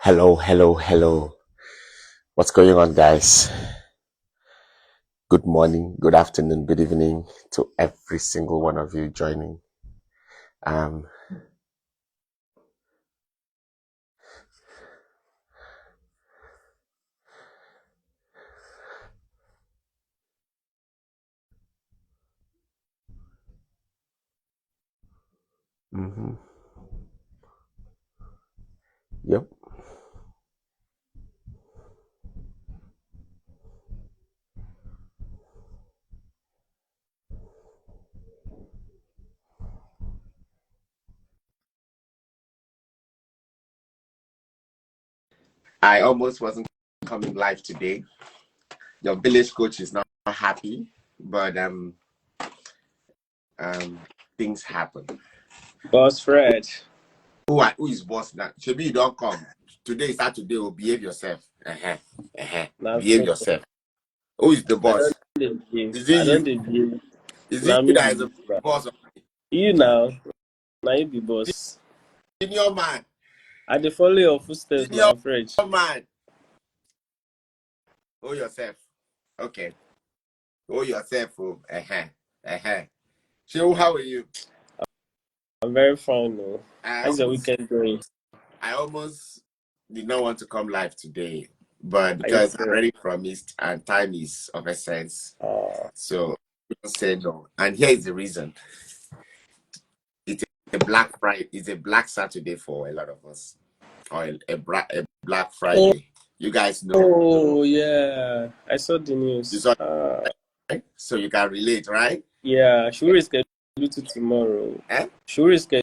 Hello, hello, hello. What's going on, guys? Good morning, good afternoon, good evening to every single one of you joining. Um, mhm. Yep. I almost wasn't coming live today. Your village coach is not happy, but um, things happen. Boss Fred. Who is boss now? Shebi, you don't come. Today is Saturday. Oh, behave yourself. Now Behave yourself. Who is the I don't boss? behave. Is it I don't you? behave. Is it Now you me that be is the boss. boss? You now you be boss. Senior man. I dey follow your footsteps Senior now, Fred. man. Know yourself. Okay. Know yourself. Oh. So how are you? I'm very fine now. I How's your almost weekend going? I almost did not want to come live today, but Are you because I serious? already promised and time is of essence, Uh, so I said no. And here is the reason. It's a Black Friday, it's a Black Saturday for a lot of us. Or a Black oh, Friday. You guys know. oh yeah. I saw the You news. saw it, right? So you can relate, right? Yeah. Should we reschedule it tomorrow? Eh? Should we reschedule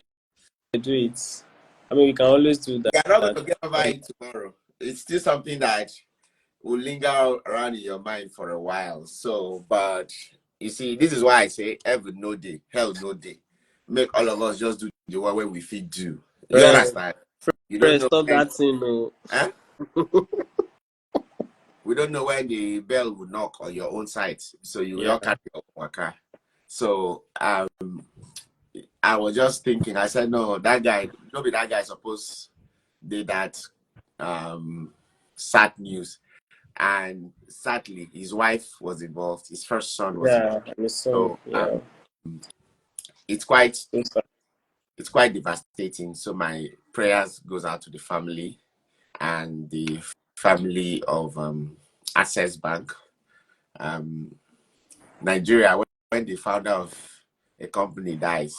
it? I mean, we can always do You're not going that. to get over it tomorrow. It's still something that will linger around in your mind for a while. So, but you see, this is why I say heaven no day, hell no day. Make all of us just do the one way we fit do. You Fred, understand? You don't Fred, know stop when, that thing, no. huh? We don't know when the bell will knock on your own side. So you will all Yeah. carry your worker. So I was just thinking, I said, no, that guy, nobody that guy supposed did that sad news. And sadly, his wife was involved. His first son was Yeah. involved. I'm son. So Yeah. it's quite So sad. it's quite devastating. So my prayers goes out to the family and the family of Access Bank, um, Nigeria. When the founder of a company dies,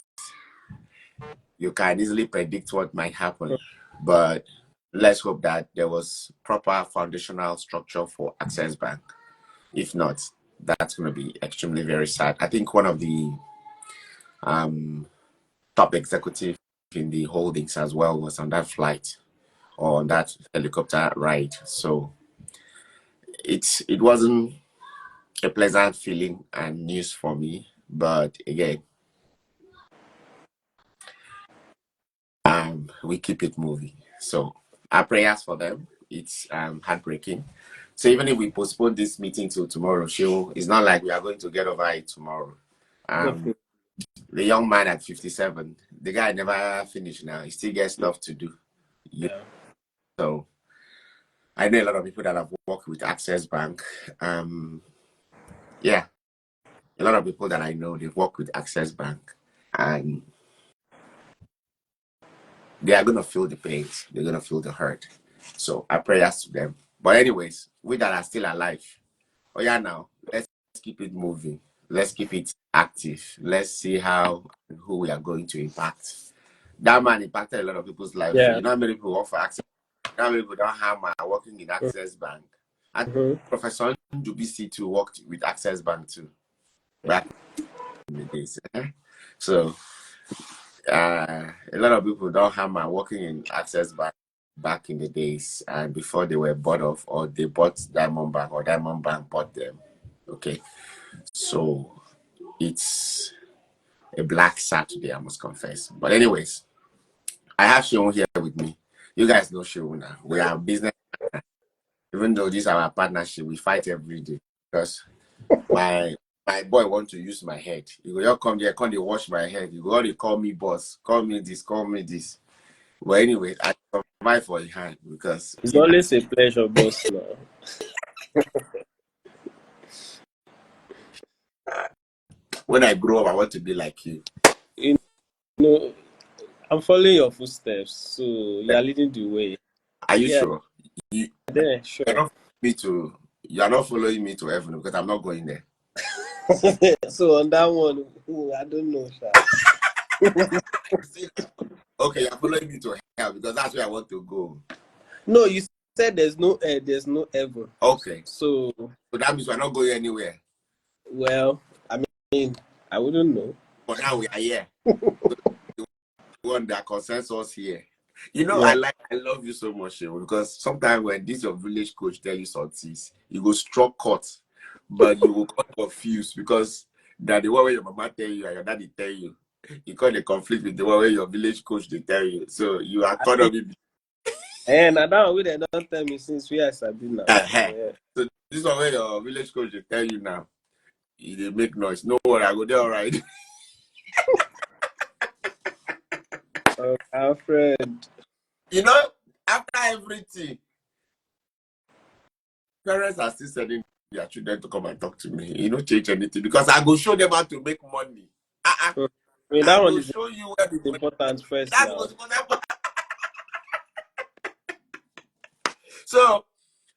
you can easily predict what might happen. But let's hope that there was proper foundational structure for Access Bank. If not, that's going to be extremely very sad. I think one of the top executive in the holdings as well was on that flight or on that helicopter ride. So it wasn't a pleasant feeling and news for me. But again, we keep it moving. So our prayers for them. It's heartbreaking. So even if we postpone this meeting till tomorrow, it's not like we are going to get over it tomorrow. Um, Definitely. the young man at 57, the guy never finished now. He still gets stuff to do. Yeah. So I know a lot of people that have worked with Access Bank. Yeah, a lot of people that I know, they've worked with Access Bank and they are going to feel the pain. They're going to feel the hurt. So I prayers to them. But anyways, we that are still alive, oh yeah, now let's keep it moving. Let's keep it active. Let's see how and who we are going to impact. That man impacted a lot of people's lives. So Yeah. you know how many people work for Access. You know how many people don't have my working in Access Bank. And Mm-hmm. Professor Njubisi too worked with Access Bank too back in the days. So a lot of people don't have my working in Access Bank back in the days and before they were bought off or they bought Diamond Bank or Diamond Bank bought them. Okay. So it's a black Saturday, I must confess. But anyways, I have Shion here with me. You guys know Shion now. We are business. Even though this is our partnership, we fight every day because my boy want to use my head. He go, you come there, come they wash my head. You go, they call me boss, call me this, call me this. But anyway, I survive for a hand because It's always a pleasure, boss. Now, when I grow up, I want to be like you. you know, I'm following your footsteps, so you are leading the way. Are you Yeah, sure? You, there, you're sure. not me to. You're not following me to heaven because I'm not going there. So on that one, I don't know, sha. Okay, you're following me to hell because that's where I want to go. No, you said there's no heaven. Okay, So, so that means we're not going anywhere. well, I mean, I wouldn't know. For now, we are here. So the one that concerns us here. You know, Yeah, I love you so much, Shehu, because sometimes when this your village coach tell you something, you go struck cut, but you will get confused because that the one where your mama tell you and your daddy tell you, you got a conflict with the one where your village coach they tell you. So you are I caught think, up in and that one they don't tell me since we are Sabi now. ahead. Yeah. So this one where your village coach they tell you now, they make noise. No worry, I go there all right. Alfred. You know, after everything, parents are still sending their children to come and talk to me. You know, change anything because I go show them how to make money. I mean, I that one go is show you where the money. important first That's now. what's important. So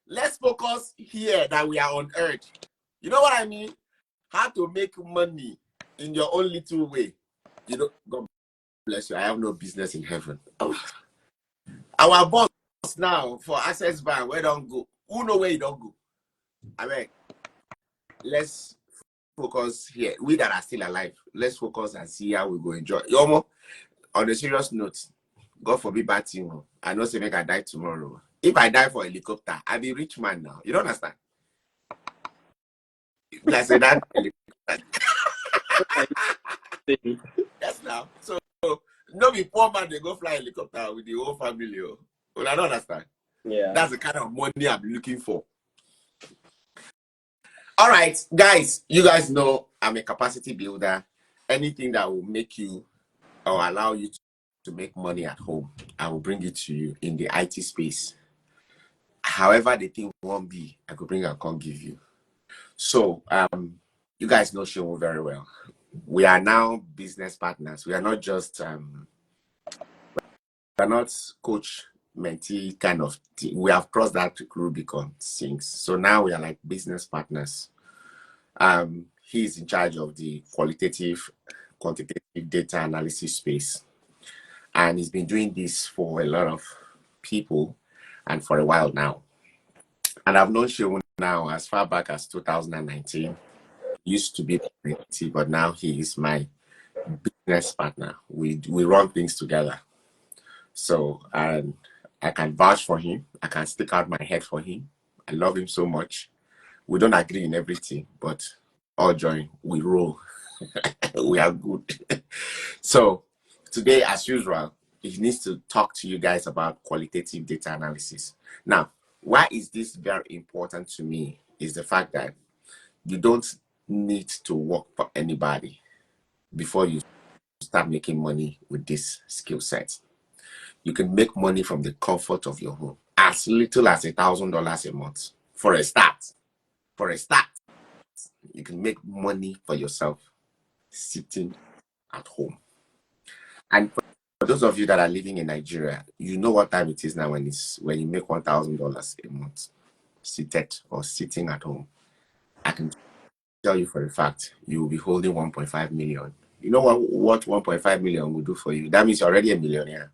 let's focus here that we are on earth. You know what I mean? How to make money in your own little way. You know, God bless you. I have no business in heaven. Oh. Our boss now for Access Bank, where don't go? Who know where you don't go? I mean, let's focus here. We that are still alive, let's focus and see how we go enjoy. Yomo, on a serious note, God forbid bad thing. I know say make I die tomorrow. If I die for a helicopter, I'll be rich man now. You don't understand? Like say that helicopter. What are you saying? Yes now. So no be poor man they go fly helicopter with the whole family. Oh. Well, I don't understand. Yeah. That's the kind of money I'm looking for. All right, guys, you guys know I'm a capacity builder. Anything that will make you or allow you to make money at home, I will bring it to you in the IT space. However, the thing won't be, I could bring and come give you. So, you guys know Shimo very well. We are now business partners. We are not just, we're not coach mentee kind of thing. We have crossed that Rubicon since. So now we are like business partners. He's in charge of the quantitative data analysis space. And he's been doing this for a lot of people and for a while now. And I've known Shehu now as far back as 2019. Used to be mentee, but now he is my business partner. We run things together. So and I can vouch for him. I can stick out my head for him. I love him so much. We don't agree in everything, but all join, we roll. We are good. So today, as usual, he needs to talk to you guys about qualitative data analysis. Now, why is this very important to me is the fact that you don't need to work for anybody before you start making money with this skill set. You can make money from the comfort of your home, as little as $1,000 a month for a start. For a start, you can make money for yourself sitting at home. And for those of you that are living in Nigeria, you know what time it is now when you make $1,000 a month seated or sitting at home. I can tell you for a fact you will be holding 1.5 million. You know what 1.5 million will do for you? That means you're already a millionaire.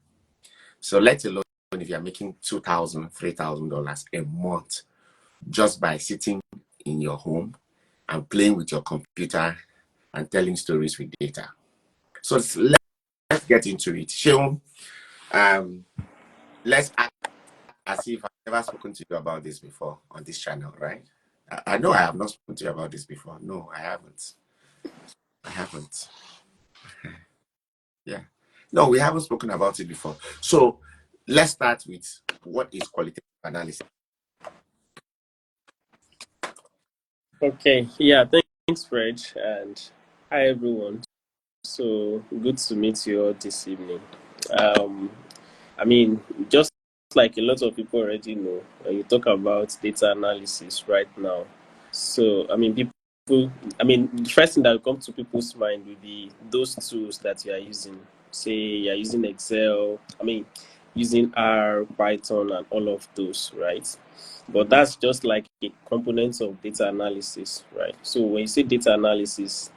So let alone if you're making $2,000, $3,000 a month just by sitting in your home and playing with your computer and telling stories with data. So let's get into it. Sheung, let's act as if I've never spoken to you about this before on this channel, right? I know I have not spoken to you about this before. No, I haven't. I haven't. Yeah. No, we haven't spoken about it before. So let's start with what is qualitative analysis. Okay. Yeah. Thanks, Fred, and hi everyone. So good to meet you all this evening. Um, I mean, just like a lot of people already know, when you talk about data analysis right now. So, I mean, the first thing that will come to people's mind will be those tools that you are using. Say you're using Excel, using R, Python, and all of those, right? But that's just like a component of data analysis, right? So when you say data analysis,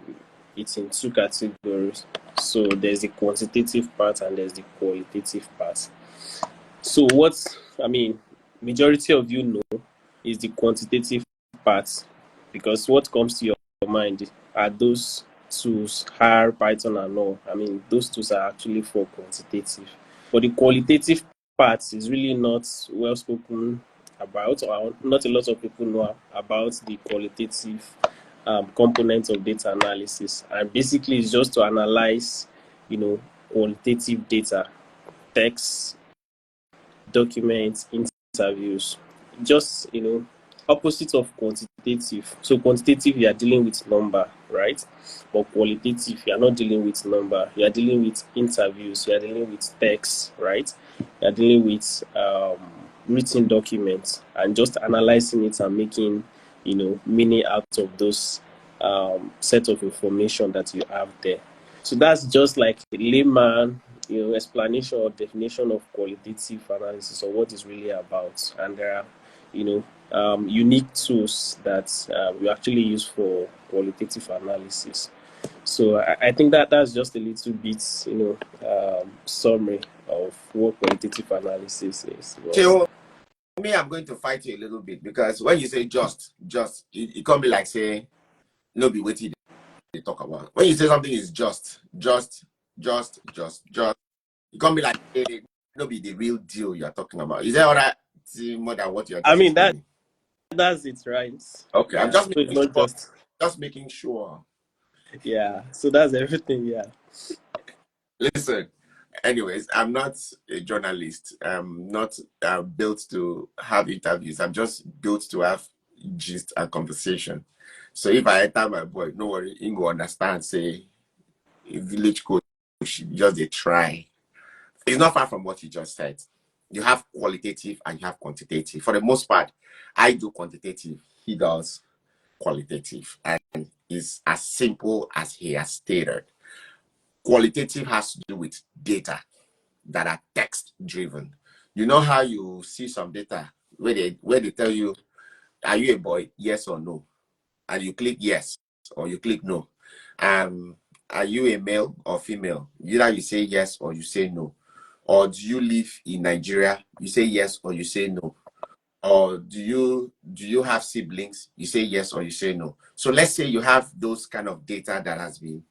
it's in two categories. So there's the quantitative part and there's the qualitative part. So majority of you know is the quantitative part, because what comes to your mind are those tools, R, Python, and all. I mean, those tools are actually for quantitative. But the qualitative part is really not well spoken about, or not a lot of people know about the qualitative components of data analysis. And basically, it's just to analyze, qualitative data, text, documents, interviews. Just, opposite of quantitative. So quantitative, you are dealing with number, right? But qualitative, you are not dealing with number. You are dealing with interviews. You are dealing with text, right? You are dealing with written documents and just analyzing it and making, meaning out of those set of information that you have there. So that's just like a layman, explanation or definition of qualitative analysis or what it's really about. And there are, unique tools that we actually use for qualitative analysis. So I think that's just a little bit, summary of what qualitative analysis is. So me, I'm going to fight you a little bit, because when you say just, it can't be like saying, no, be waiting they talk about. When you say something is just, it can't be like, hey, no, be the real deal you're talking about. Is there other more than what you're I just mean, explaining? that's it, right? Okay, I'm Yeah. just So it's making not sure. just, Just making sure. yeah. So that's everything. Yeah. Listen, anyways, I'm not a journalist. I'm not built to have interviews. I'm just built to have gist and conversation. So if I enter my boy, no worry, he will understand. Say, a village coach, just a try. It's not far from what you just said. You have qualitative and you have quantitative. For the most part, I do quantitative. He does qualitative, and it's as simple as he has stated. Qualitative has to do with data that are text driven. You know how you see some data where they tell you, are you a boy? Yes or no? And you click yes or you click no. Are you a male or female? Either you say yes or you say no. Or do you live in Nigeria? You say yes or you say no. Or do you have siblings? You say yes or you say no. So let's say you have those kind of data that has been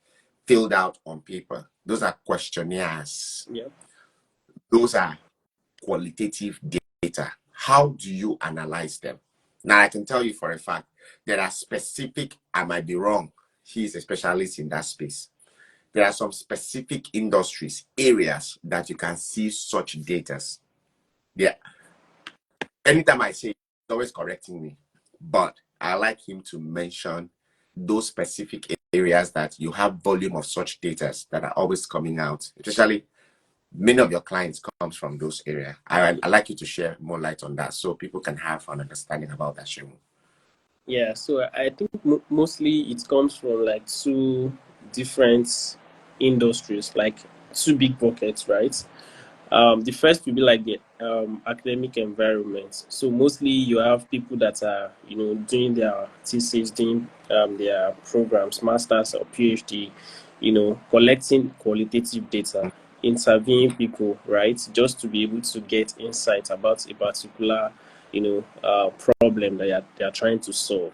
filled out on paper. Those are questionnaires. Yeah. Those are qualitative data. How do you analyze them? Now, I can tell you for a fact there are specific, I might be wrong, he's a specialist in that space. There are some specific industries, areas that you can see such data. Yeah. Anytime I say, he's always correcting me, but I like him to mention those specific areas that you have volume of such data that are always coming out, especially many of your clients comes from those areas. I like you to share more light on that so people can have an understanding about that, Shemu. Yeah, so I think mostly it comes from like two different industries, like two big buckets, right? The first will be like the academic environment. So mostly you have people that are, doing their thesis, doing their programs, masters or PhD, collecting qualitative data, interviewing people, right, just to be able to get insight about a particular, problem that they are trying to solve.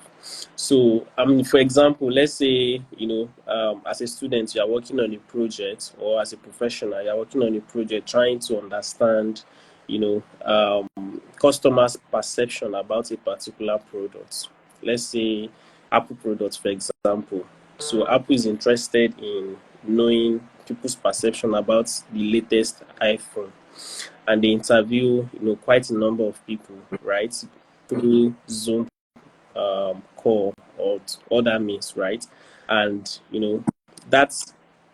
So, for example, let's say, as a student, you are working on a project, or as a professional, you are working on a project trying to understand, customers' perception about a particular product. Let's say Apple products, for example. So, Apple is interested in knowing people's perception about the latest iPhone, and they interview, quite a number of people, right, through Zoom call or other means, right? And that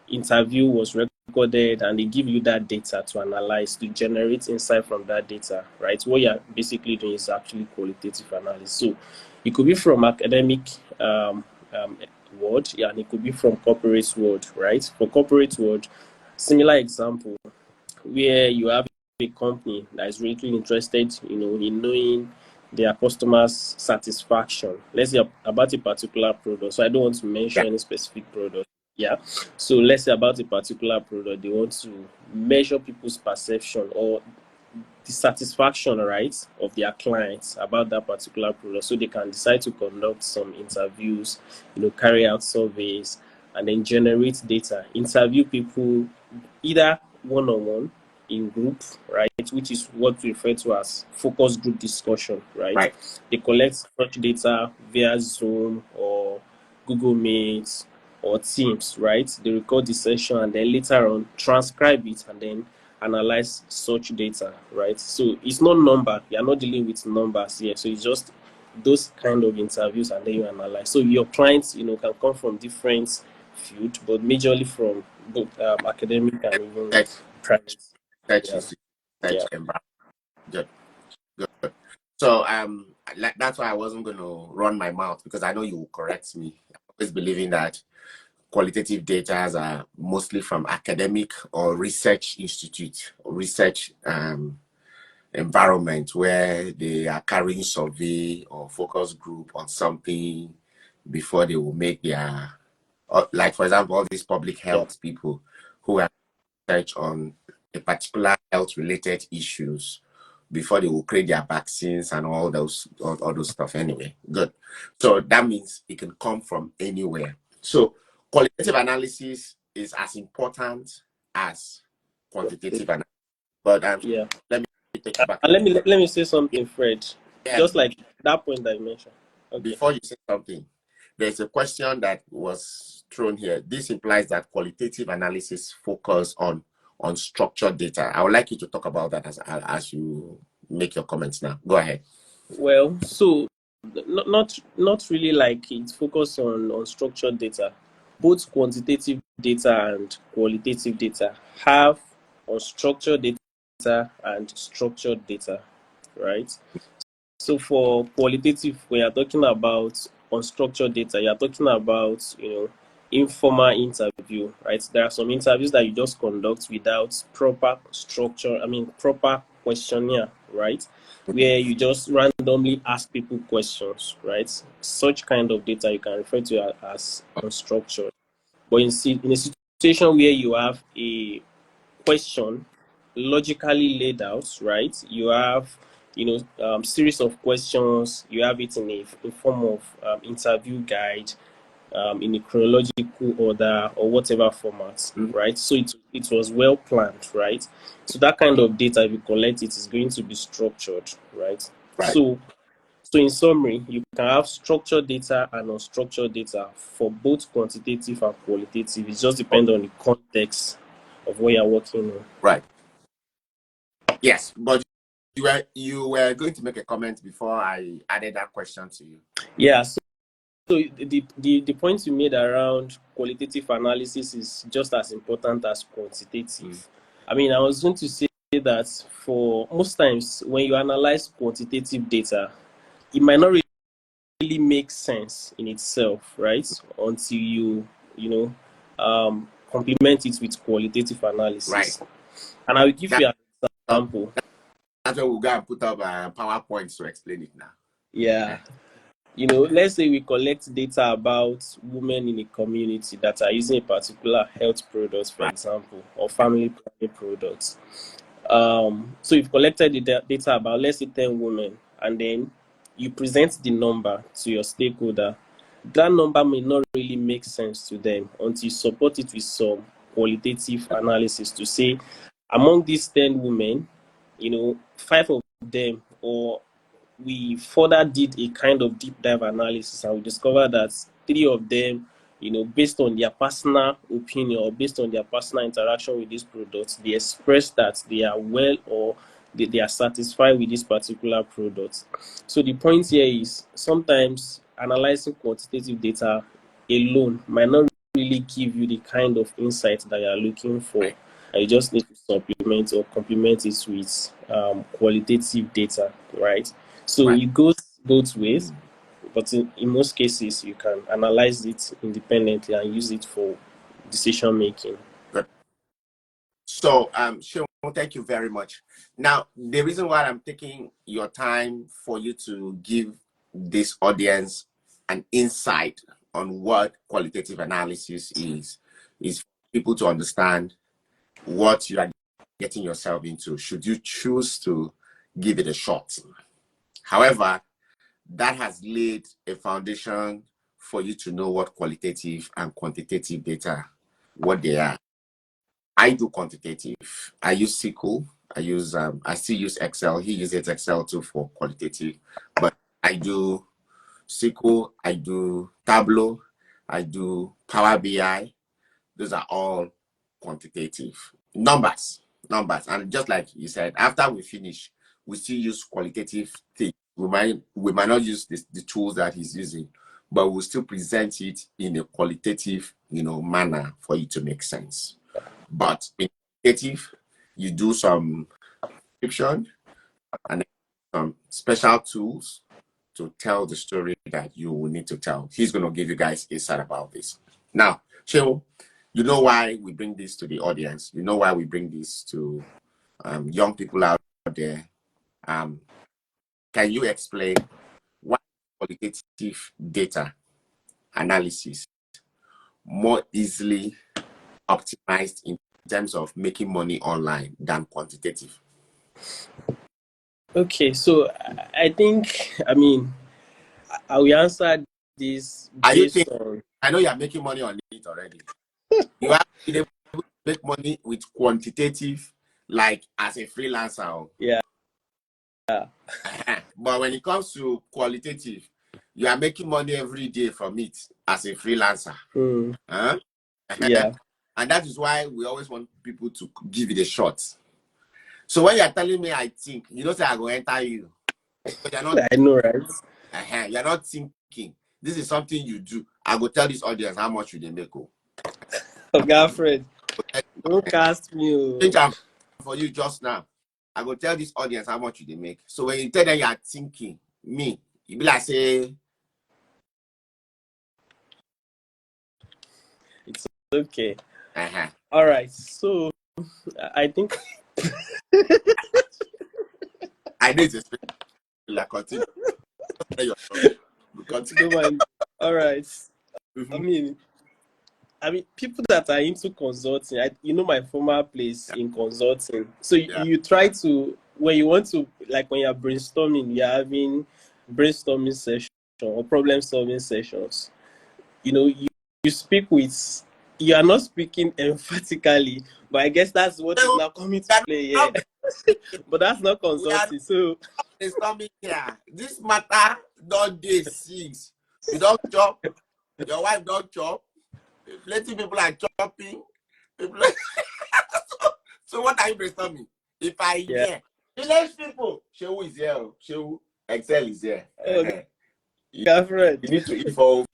interview was recorded, and they give you that data to analyze, to generate insight from that data, right? What you're basically doing is actually qualitative analysis. So it could be from academic world, yeah, and it could be from corporate world, right? For corporate world, similar example where you have a company that is really interested, in knowing their customers' satisfaction. Let's say about a particular product. So I don't want to Yeah. mention any specific product. Yeah. So let's say about a particular product, they want to measure people's perception or the satisfaction, right, of their clients about that particular product, so they can decide to conduct some interviews, carry out surveys, and then generate data, interview people either one-on-one, in group, right, which is what we refer to as focus group discussion, right? Right. They collect such data via Zoom or Google Meet or Teams, right? They record the session and then later on transcribe it and then analyze such data, right? So it's not number. You're not dealing with numbers here. So it's just those kind of interviews and then you analyze. So your clients, can come from different field, but majorly from both academic and even Research, private. research, Yeah, research yeah, environment. Good. Good. So that's why I wasn't going to run my mouth, because I know you will correct me. I'm always believing that qualitative data are mostly from academic or research institute or research environment, where they are carrying survey or focus group on something before they will make their, like for example, all these public yeah. health people who are research on a particular health related issues before they will create their vaccines and all those stuff. Anyway, good. So that means it can come from anywhere. So qualitative analysis is as important as quantitative analysis. But Yeah. let me take you back. And let me say Yeah, something, Fred. yeah, Just like that point that you mentioned. Okay. before you say something, there's a question that was thrown here. This implies that qualitative analysis focus on structured data. I would like you to talk about that as you make your comments now. Go ahead. Well, so not really like it's focused on structured data. Both quantitative data and qualitative data have unstructured data and structured data, right? So for qualitative, when you're talking about unstructured data, you're talking about, informal interview, right? There are some interviews that you just conduct without proper structure, proper questionnaire, right? Where you just randomly ask people questions, right? Such kind of data you can refer to as unstructured. But in a situation where you have a question logically laid out, right? You have, series of questions. You have it in form of interview guide, in a chronological order or whatever format, Mhm. right? So it was well planned, right? So that kind of data, if you collect it, is going to be structured, right? Right. So in summary, you can have structured data and unstructured data for both quantitative and qualitative. It just depends on the context of what you're working on. Right. Yes, but you were going to make a comment before I added that question to you. Yeah, so the point you made around qualitative analysis is just as important as quantitative. I was going to say that for most times when you analyze quantitative data, it might not really make sense in itself, right? Until you know, complement it with qualitative Right. analysis. And I will give That, you an uh, example. that's why we'll go and put up PowerPoints to explain it now. Yeah. Eh, Let's say we collect data about women in a community that are using a particular health product, for Right. example, or family planning products. So you've collected the data about, let's say, 10 women, and then you present the number to your stakeholder. That number may not really make sense to them until you support it with some qualitative analysis to say, among these 10 women, 5 of them, or we further did a kind of deep dive analysis and we discovered that 3 of them, based on their personal opinion or based on their personal interaction with these products, they express that they are well, or they are satisfied with this particular product. So the point here is sometimes analyzing quantitative data alone might not really give you the kind of insight that you are looking for. right. and you just need to supplement or complement it with qualitative data, right? So Right. it goes both ways, but in most cases, you can analyze it independently and use it for decision making. Good. So, Sean, thank you very much. Now, the reason why I'm taking your time for you to give this audience an insight on what qualitative analysis is for people to understand what you are getting yourself into, should you choose to give it a shot. However, that has laid a foundation for you to know what qualitative and quantitative data, what they are. I do quantitative. I use SQL. I still use Excel. He uses Excel too for qualitative, but I do SQL. I do Tableau. I do Power BI. Those are all quantitative numbers. And just like you said, after we finish, we still use qualitative things. We might not use the tools that he's using, but we'll still present it in a qualitative, manner for it to make sense. But in qualitative, you do some description and some special tools to tell the story that you will need to tell. He's going to give you guys insight about this. Now, Cheryl, you know why we bring this to the audience. You know why we bring this to young people out there. Can you explain why qualitative data analysis more easily optimized in terms of making money online than quantitative? Okay, so I think, I will answer this Are you based think? on. I know you are making money on it already. You have been able to make money with quantitative, like as a freelancer. Yeah. But when it comes to qualitative, you are making money every day from it as a freelancer. Huh? Yeah. And that is why we always want people to give it a shot. So when you're telling me, I think, you don't say I go enter you. But you're not, I know, right? you're not thinking. This is something you do. I go tell this audience how much you they make. Oh, girlfriend, don't cast me. Change am for you just now. I go tell this audience how much you they make. So when you tell them you are thinking, me, you be like say, It's okay. uh-huh. All right. So I think. I know it's a special. Like continue. Tell your story. Continue. Don't mind. All right. I Mhm. mean, people that are into consulting, my former place in consulting. So Yeah. you try to, when you want to, like when you're brainstorming, you're having brainstorming session or problem solving sessions. You speak with, you are not speaking emphatically, but I guess that's what is So, now coming to we are play, yeah. not But that's not we are consulting. So brainstorming here. This matter don't day 6. You don't chop. Your wife don't chop. Plenty people are chopping. People so what are you brainstorming? If I yeah. hear village people, Shehu is here. Shehu Excel is here. Oh, You girlfriend. need to eat 4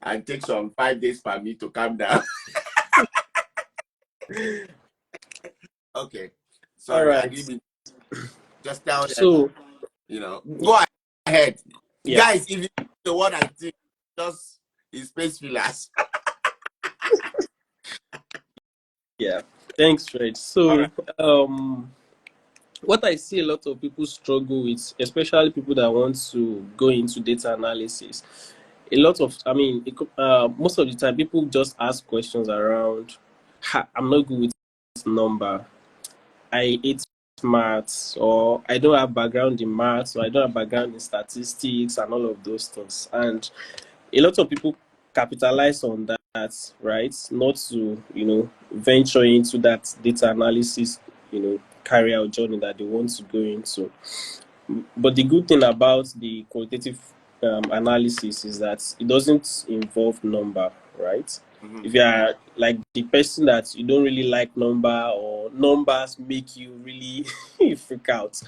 and take some 5 days for me to calm down. Okay. All Sorry, I right. didn't mean just tell them, So go ahead. yeah. Guys, if you know the word I think, just is space fillers. Yeah. Thanks, Fred. All So right. what I see a lot of people struggle with, especially people that want to go into data analysis, a lot of, most of the time, people just ask questions around, I'm not good with number, I hate maths, or I don't have background in maths, or I don't have background in statistics, and all of those things. And a lot of people capitalize on that, right? Not to, venture into that data analysis, career journey that they want to go into. But the good thing about the qualitative analysis is that it doesn't involve number, right? Mm-hmm. If you are like the person that you don't really like number, or numbers make you really freak out,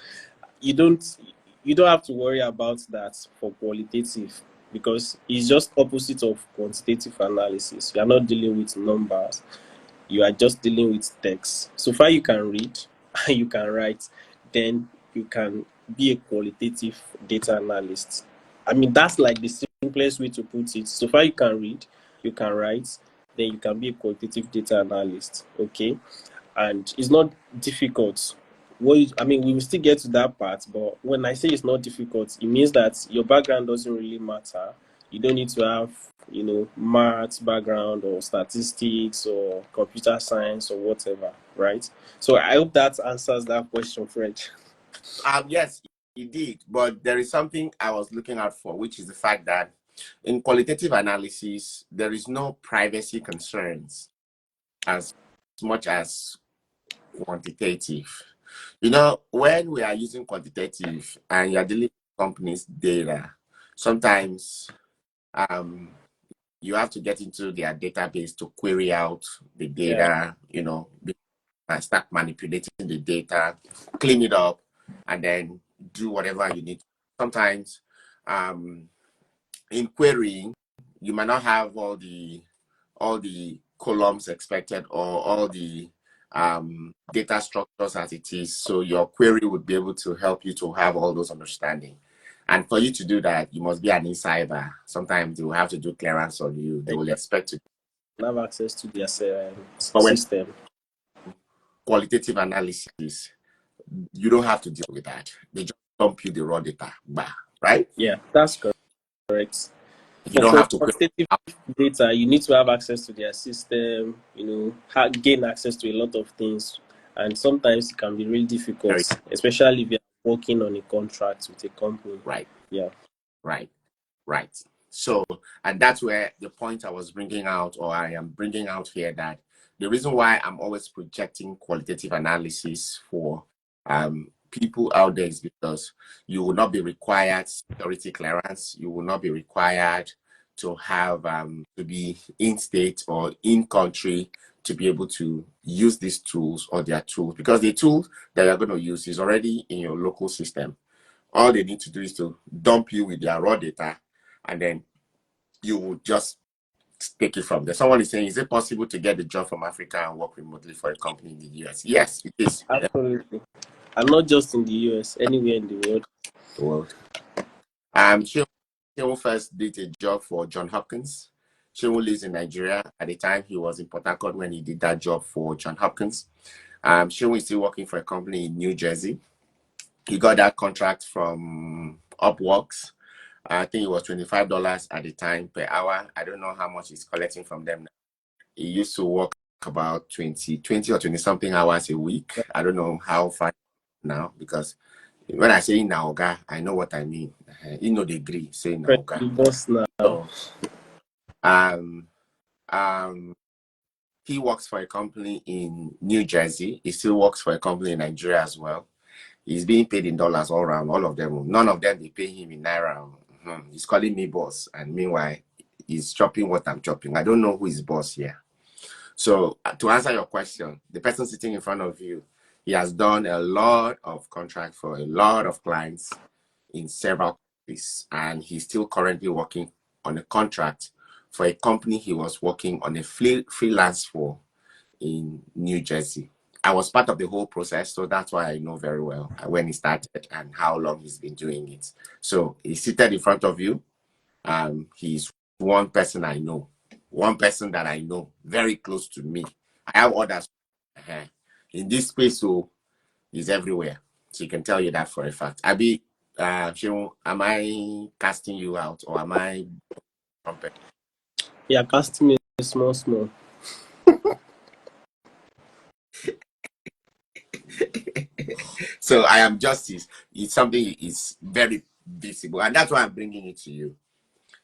you don't you don't have to worry about that for qualitative, because it's just opposite of quantitative analysis. You are not dealing with numbers. you are just dealing with text. So far you can read and you can write, then you can be a qualitative data analyst. I mean, that's like the simplest way to put it. So far you can read, you can write, then you can be a qualitative data analyst. Okay. And it's not difficult. I mean, we will still get to that part, but when I say it's not difficult, it means that your background doesn't really matter. You don't need to have, math background or statistics or computer science or whatever, right? So I hope that answers that question, Fred. Yes, it did. But there is something I was looking out for, which is the fact that in qualitative analysis, there is no privacy concerns as much as quantitative. When we are using quantitative and you're dealing with companies' data, sometimes you have to get into their database to query out the Yeah, data, and start manipulating the data, clean it up, and then do whatever you need. Sometimes in querying, you might not have all the columns expected or all the data structures as it is. So your query would be able to help you to have all those understanding. And for you to do that, you must be an insider. Sometimes they will have to do clearance on you. They will expect to. have access to their But when system. qualitative analysis, you don't have to deal with that. They just dump you the raw data, right? Yeah, that's correct. You For don't have to query. quantitative data, you need to have access to their system, gain access to a lot of things. And sometimes it can be really difficult, especially if you're working on a contract with a company. Right, Yeah. right. Right. So, and that's where the point I was bringing out, or I am bringing out here, that the reason why I'm always projecting qualitative analysis for people out there is because you will not be required security clearance. You will not be required to have to be in state or in country to be able to use these tools or their tools, because the tool that you're going to use is already in your local system. All they need to do is to dump you with their raw data, and then you will just take it from there. Someone is saying, is it possible to get a job from Africa and work remotely for a company in the US? Yes, it is. Absolutely. And not just in the US, anywhere in the world. The world. She first did a job for John Hopkins. She lives in Nigeria. At the time, he was in Port Harcourt when he did that job for John Hopkins. She is still working for a company in New Jersey. He got that contract from Upworks. I think it was $25 at the time per hour. I don't know how much he's collecting from them now. He used to work about 20 or 20 something hours a week. I don't know how far now, because when I say Naoga, I know what I mean. You know the degree, say Naoga. The boss now. So um um he works for a company in New Jersey. He still works for a company in Nigeria as well. He's being paid in dollars all around, all of them. None of them, they pay him in naira. He's calling me boss, and meanwhile, he's chopping what I'm chopping. I don't know who is boss here. So to answer your question, the person sitting in front of you, he has done a lot of contracts for a lot of clients in several countries, and he's still currently working on a contract for a company he was working on a freelance for in New Jersey. I was part of the whole process, so that's why I know very well when he started and how long he's been doing it. So he's seated in front of you. He's one person I know, one person that I know very close to me. I have others in this space, so he's everywhere. So he can tell you that for a fact. Abi, Shehu, am I casting you out, or am I trumpet? Yeah, casting me small. So I am justice. It's something is very visible, and that's why I'm bringing it to you.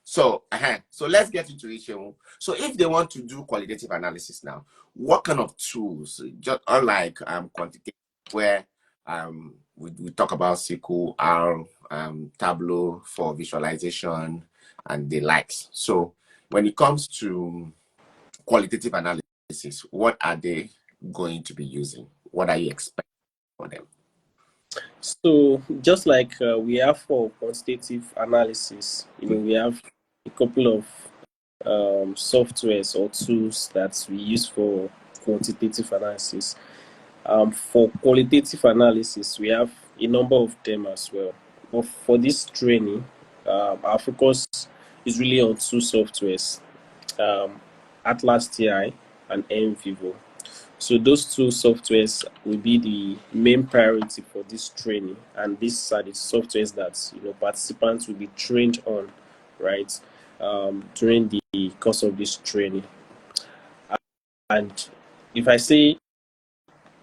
So, so let's get into it. Shehu. So if they want to do qualitative analysis now, what kind of tools? Just unlike quantitative, where we talk about SQL, R, Tableau for visualization and the likes. So when it comes to qualitative analysis, what are they going to be using? What are you expecting for them? So just like we have for quantitative analysis, we have a couple of softwares or tools that we use for quantitative analysis. For qualitative analysis, we have a number of them as well. But for this training, our focus is really on two softwares, Atlas TI and NVivo. So those two softwares will be the main priority for this training, and these are the softwares that participants will be trained on, right, during the course of this training. And if I say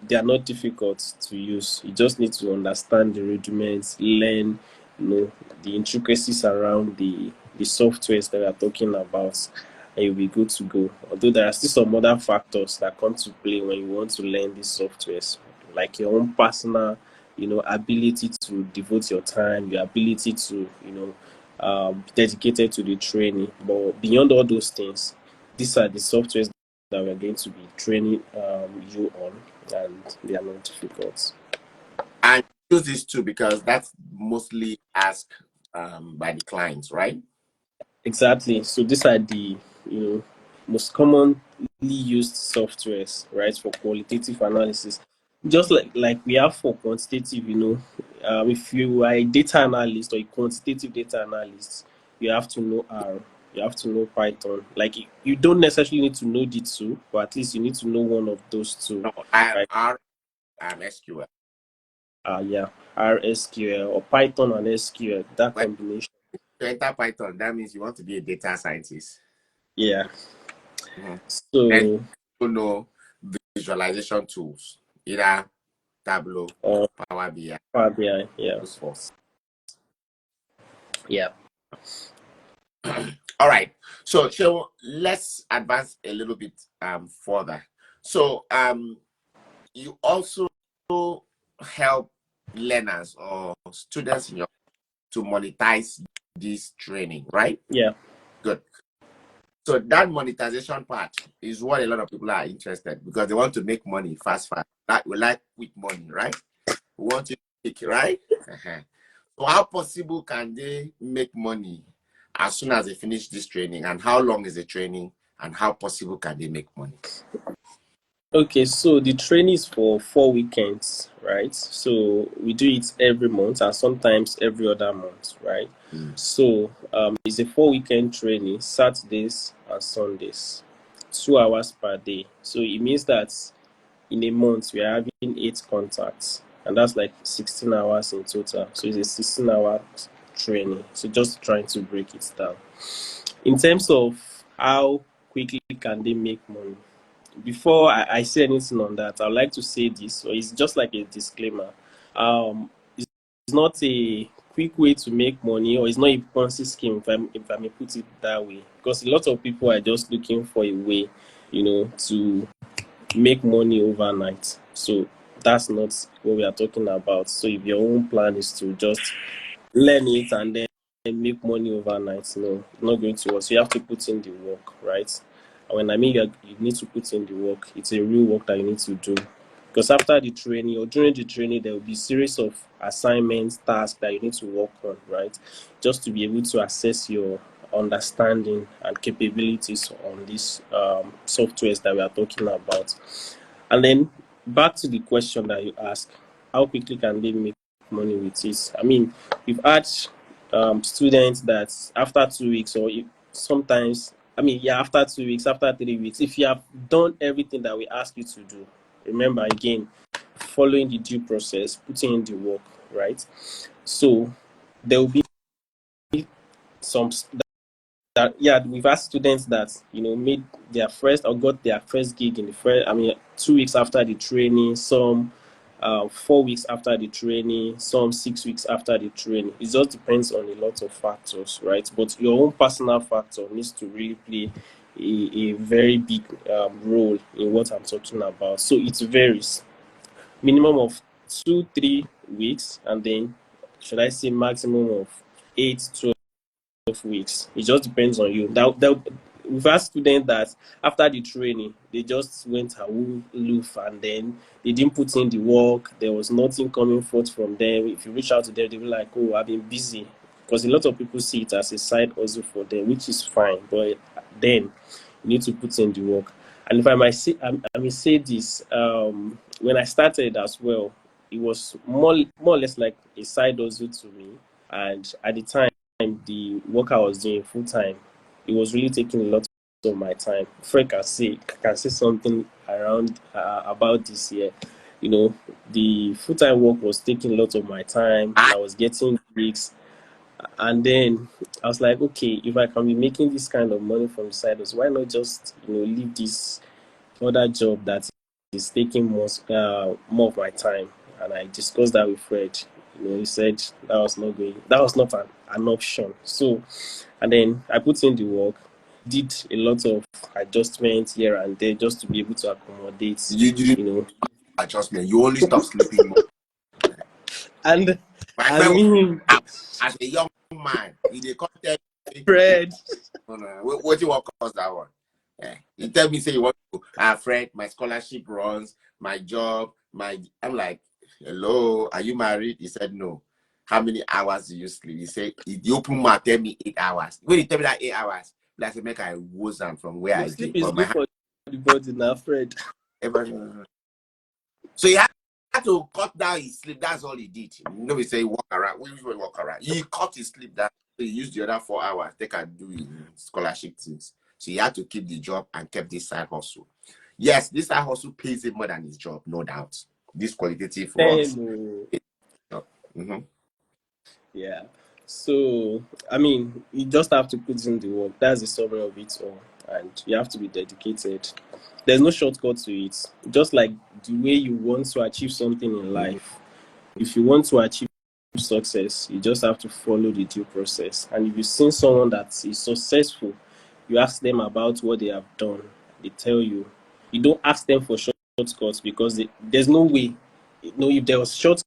they are not difficult to use, you just need to understand the rudiments, learn, the intricacies around the softwares that we are talking about, and you'll be good to go. Although there are still some other factors that come to play when you want to learn these softwares, like your own personal, ability to devote your time, your ability to, be dedicated to the training. But beyond all those things, these are the softwares that we're going to be training you on, and they are not difficult. And use this too because that's mostly asked by the clients, right? Exactly. So these are the most commonly used softwares, right, for qualitative analysis. Just like we have for quantitative, if you are a data analyst or a quantitative data analyst, you have to know R, you have to know Python. Like you don't necessarily need to know the two, but at least you need to know one of those two. No, I Right? R and SQL. Yeah, R, SQL, or Python and SQL, that When combination. you enter Python, that means you want to be a data scientist. Yeah. Mhm. And So, you know visualization tools, either Tableau, or Power BI, Power BI, yeah. Salesforce. Yeah. All right. So let's advance a little bit further. So you also help learners or students in your to monetize this training, right? Yeah. Good. So that monetization part is what a lot of people are interested because they want to make money fast. We like quick money, right? We want it quick, right? Uh-huh. So how possible can they make money as soon as they finish this training? And how long is the training? And how possible can they make money? Okay, so the training is for 4 weekends, right? So we do it every month and sometimes every other month, right? So it's a 4 weekend training, Saturdays and Sundays, 2 hours per day. So it means that in a month we are having 8 contacts, and that's like 16 hours in total. So it's a 16-hour training. So just trying to break it down. In terms of how quickly can they make money, before I say anything on that, I'd like to say this. So it's just like a disclaimer. It's not a quick way to make money, or it's not a Ponzi scheme, if I may put it that way. Because a lot of people are just looking for a way, to make money overnight. So that's not what we are talking about. So if your own plan is to just learn it and then make money overnight, no, it's not going to work. So you have to put in the work, right? And when I mean you need to put in the work, it's a real work that you need to do. Because after the training or during the training, there will be a series of assignments, tasks that you need to work on, right? Just to be able to assess your understanding and capabilities on these softwares that we are talking about. And then back to the question that you asked, how quickly can they make money with it? I mean, we've had students that after 2 weeks, or sometimes, after 2 weeks, after 3 weeks, if you have done everything that we ask you to do, remember again, following the due process, putting in the work, right? So there will be some that, yeah, we've had students that made their first or got their first gig in the first 2 weeks after the training, some 4 weeks after the training, some 6 weeks after the training. It just depends on a lot of factors, right? But your own personal factor needs to really play a very big role in what I'm talking about. So it varies, minimum of 2-3 weeks, and then should I say maximum of 8-12 weeks. It just depends on you. We've had students that after the training, they just went aloof, and then they didn't put in the work. There was nothing coming forth from them. If you reach out to them, they'll be like, "Oh, I've been busy." Because a lot of people see it as a side hustle for them, which is fine. But then you need to put in the work. And if I may say this, when I started as well, it was more or less like a side hustle to me. And at the time, the work I was doing full time, it was really taking a lot of my time. Frank can say something around about this year. You know, the full time work was taking a lot of my time, and I I was getting breaks. And then I was like, okay, if I can be making this kind of money from the side, why not just leave this other job that is taking more of my time? And I discussed that with Fred. He said that was not an option. So, and then I put in the work, did a lot of adjustments here and there just to be able to accommodate, you didn't you know. adjustment. You only stop sleeping more. And My I friend was mean, as a young man, he come tell me, Fred, what you want cause that one? He tell me say you want to Fred, my scholarship runs, my job, I'm like, hello, are you married? He said no. How many hours do you sleep? He said the open mouth tell me 8 hours. When he tell me that 8 hours, like I make I was from where I sleep did. is But my good hand for the body now, Fred. so he had to cut down his sleep. That's all he did. Nobody say walk around. We usually walk around. He cut his sleep down. So he used the other 4 hours. They can do his scholarship things. So he had to keep the job and kept this side hustle. Yes, this side hustle pays him more than his job, no doubt. This qualitative works. Hello. Mm-hmm. Yeah. So, I mean, you just have to put in the work. That's the summary of it all. And you have to be dedicated. There's no shortcut to it. Just like the way you want to achieve something in Mm-hmm. life, if you want to achieve success, you just have to follow the due process. And if you've seen someone that is successful, you ask them about what they have done. They tell you. You don't ask them for shortcuts because there's no way. If there was shortcut,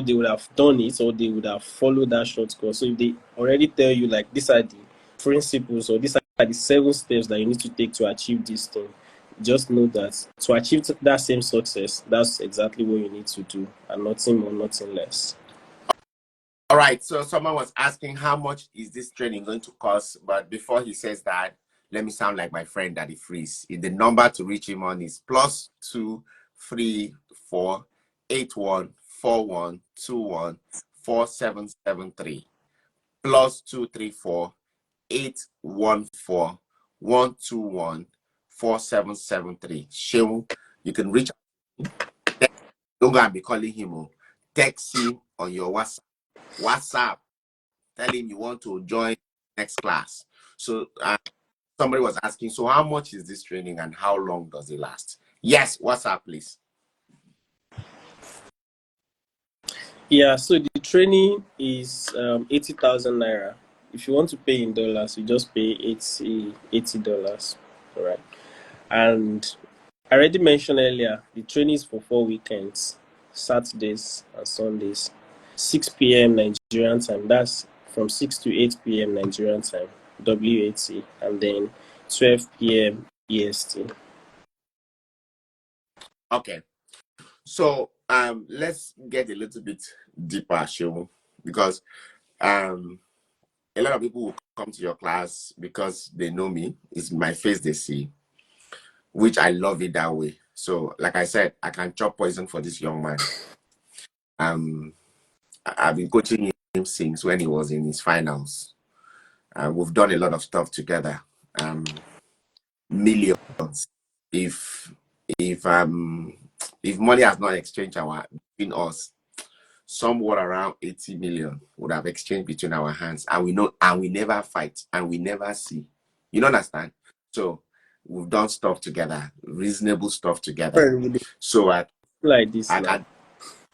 they would have done it or they would have followed that shortcut. So if they already tell you like these are the principles or these are the 7 steps that you need to take to achieve this thing, just know that to achieve that same success, that's exactly what you need to do and nothing more, nothing less. All right. So someone was asking how much is this training going to cost? But before he says that, let me sound like my friend Daddy Freeze. The number to reach him on is +234 8141214773. +234 8141214773. Shehu, you can reach out. Don't go and be calling him. Text him on your WhatsApp. Tell him you want to join next class. So somebody was asking, so how much is this training and how long does it last? Yes, WhatsApp, please. Yeah, so the training is 80,000 naira. If you want to pay in dollars, you just pay $80. All right. And I already mentioned earlier, the training is for 4 weekends, Saturdays and Sundays, 6 p.m. Nigerian time. That's from 6 to 8 p.m. Nigerian time, WAT, and then 12 p.m. EST. Okay. So let's get a little bit deeper, Shehu, because a lot of people will come to your class because they know me. It's my face they see, which I love it that way. So, like I said, I can chop poison for this young man. I've been coaching him since when he was in his finals. We've done a lot of stuff together. Millions. If if um if money has not exchanged between us, somewhat around 80 million would have exchanged between our hands, and we never fight and we never see. You don't understand? So we've done stuff together, reasonable stuff together. So Like this I now. can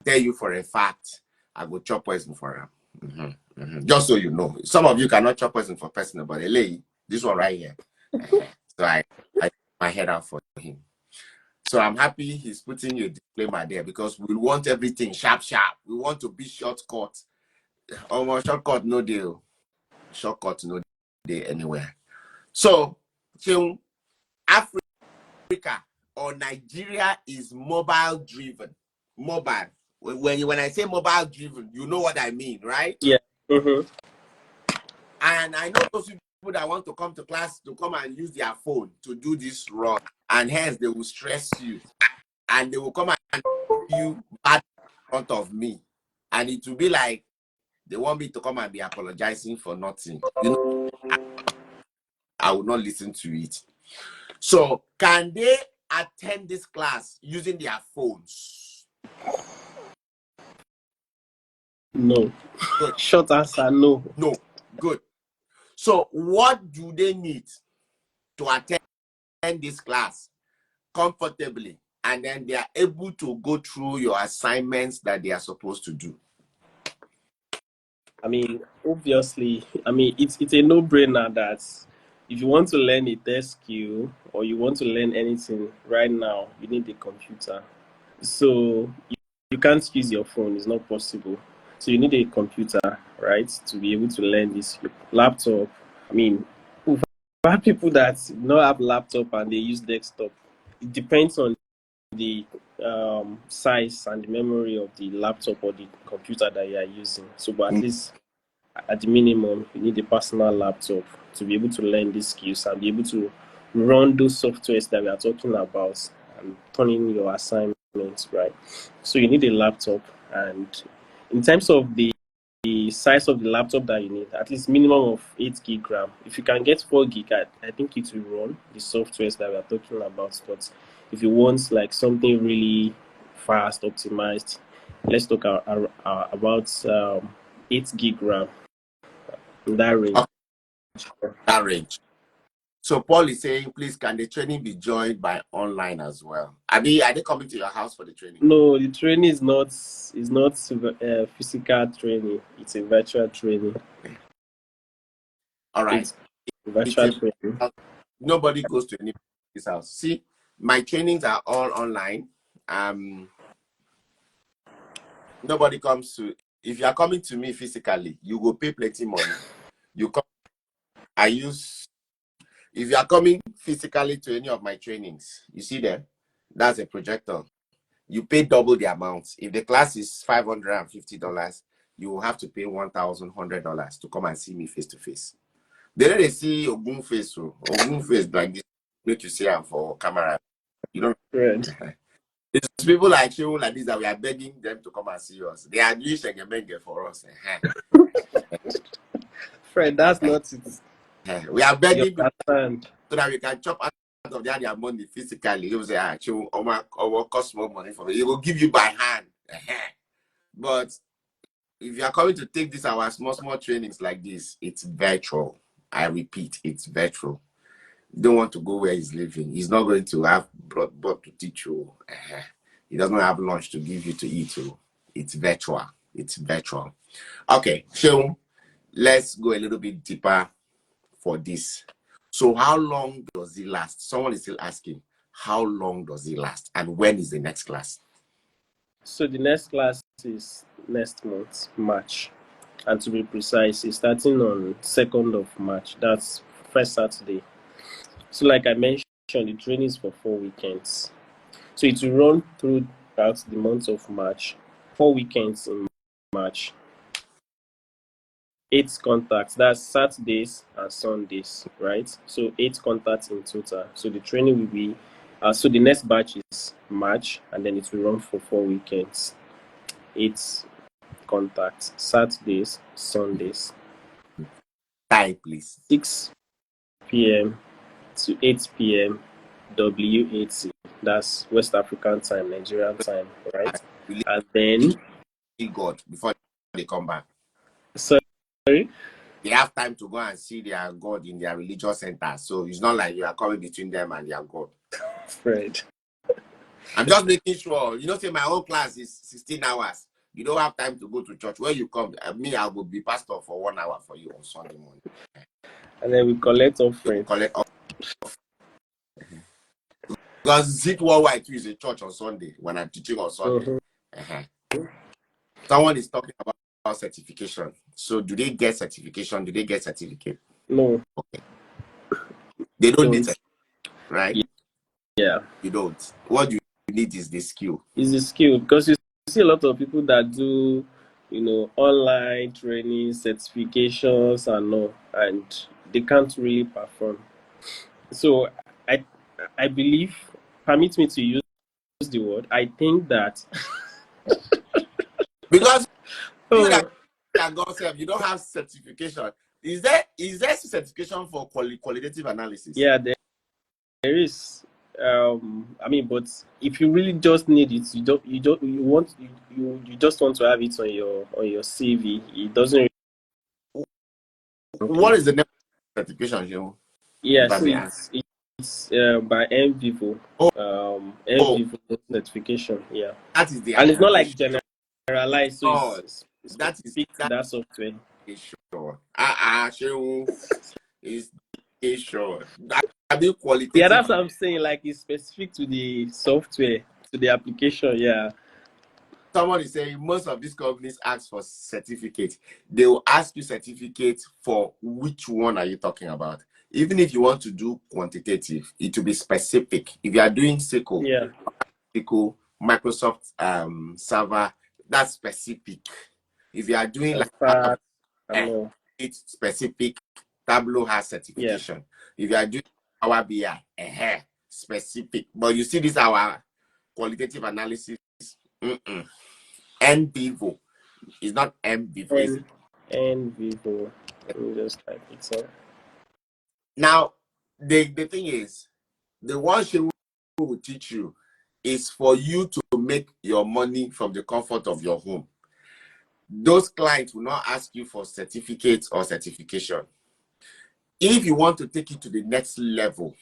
tell you for a fact, I will chop poison for him. Just so you know, some of you cannot chop poison for personal, but this one right here. So I my head out for him. So I'm happy he's putting a disclaimer there because we want everything sharp, sharp. We want to be shortcut. Almost shortcut no deal. Shortcut no deal anywhere. So Africa or Nigeria is mobile driven. Mobile. When I say mobile driven, you know what I mean, right? Yeah. Mm-hmm. And I know those that want to come to class to come and use their phone to do this run, and hence they will stress you, and they will come and you bad in front of me, and it will be like they want me to come and be apologizing for nothing. You know, I will not listen to it. So, can they attend this class using their phones? No. Good. Short answer, no. No. Good. So, what do they need to attend this class comfortably, and then they are able to go through your assignments that they are supposed to do? I mean, obviously, I mean, it's a no-brainer that if you want to learn a test skill or you want to learn anything right now, you need a computer. So you can't use your phone; it's not possible. So you need a computer, right, to be able to learn this. Laptop. I mean, we've had people that don't have laptop and they use desktop. It depends on the size and the memory of the laptop or the computer that you are using. So, but at least at the minimum, you need a personal laptop to be able to learn these skills and be able to run those softwares that we are talking about and turn in your assignments, right? So you need a laptop, and in terms of the size of the laptop that you need, at least minimum of 8 gig RAM. If you can get 4 gig, I think it will run the softwares that we are talking about. But if you want like something really fast, optimized, let's talk about 8 gig RAM in that range. Okay. That range. So Paul is saying, please, can the training be joined by online as well? Are they coming to your house for the training? No, the training is not physical training. It's a virtual training. All right. It's virtual training. Nobody goes to anybody's house. See, my trainings are all online. Nobody comes to. If you are coming to me physically, you will pay plenty money. You come. If you are coming physically to any of my trainings, you see there, that's a projector. You pay double the amount. If the class is $550, you will have to pay $1,100 to come and see me face to face. They don't see Ogun face, Ogun face like this. Make you see them for camera. You don't. Right. It's people like you like this that we are begging them to come and see us. They are doing shenge for us. Fred, that's not it. We are begging You people understand? so that we can chop out of their money physically. You say, cost more money for me. It will give you by hand. But if you are coming to take this our small trainings like this, it's virtual. I repeat, it's virtual. You don't want to go where he's living. He's not going to have blood to teach you. He doesn't have lunch to give you to eat. It's virtual. It's virtual. Okay, so let's go a little bit deeper for this. So how long does it last? Someone is still asking, how long does it last? And when is the next class? So the next class is next month, March. And to be precise, it's starting on 2nd of March. That's first Saturday. So like I mentioned, the training is for 4 weekends. So it will run throughout the month of March. 4 weekends in March. 8 contacts. That's Saturdays and Sundays, right? So 8 contacts in total. So the training will be, so the next batch is March, and then it will run for 4 weekends. 8 contacts, Saturdays, Sundays. Time, please. 6 p.m. to 8 p.m. WAT. That's West African time, Nigerian time, right? And then God before they come back. Sorry? They have time to go and see their God in their religious center. So it's not like you are coming between them and their God. Fred. I'm just making sure. You know, say my own class is 16 hours. You don't have time to go to church. When you come, I will be pastor for 1 hour for you on Sunday morning. And then we collect offering. Because Zit Worldwide is a church on Sunday when I'm teaching on Sunday. Someone is talking about certification. So do they get certification? Do they get certificate? No. Okay. They don't need certificate, right? Yeah. You don't. What you need is the skill. It's the skill, because you see a lot of people that do, online training, certifications and all, and they can't really perform. So I believe, permit me to use the word, I think that Because you oh that God self, you don't have certification. Is there certification for qualitative analysis? yeah, there is. I mean, but if you really just need it, you just want to have it on your CV. It doesn't really, What okay. is the name of certification, Yeah, if I so may ask? it's by MVivo, Oh, oh, MVivo certification. Yeah, that is the and it's not like accreditation. generalized, so Oh, it's that is specific to that that software. is sure. Shehu is sure. I mean Yeah, qualitative. that's what I'm saying. Like it's specific to the software, to the application. Yeah, Someone is saying most of these companies ask for certificate. They will ask you certificate for which one are you talking about. Even if you want to do quantitative, it will be specific. If you are doing yeah. SQL, Microsoft server, that's specific. If you are doing As like far as I know. it's specific. Tableau has Yeah, certification. If you are doing Power BI, specific. But you see this our qualitative analysis. Mm-mm. NVivo. It's not MVivo. It's and Vivo. Let me just type it up. now the thing is the one she will teach you is for you to make your money from the comfort of your home. Those clients will not ask you for certificates or certification. If you want to take it to the next level,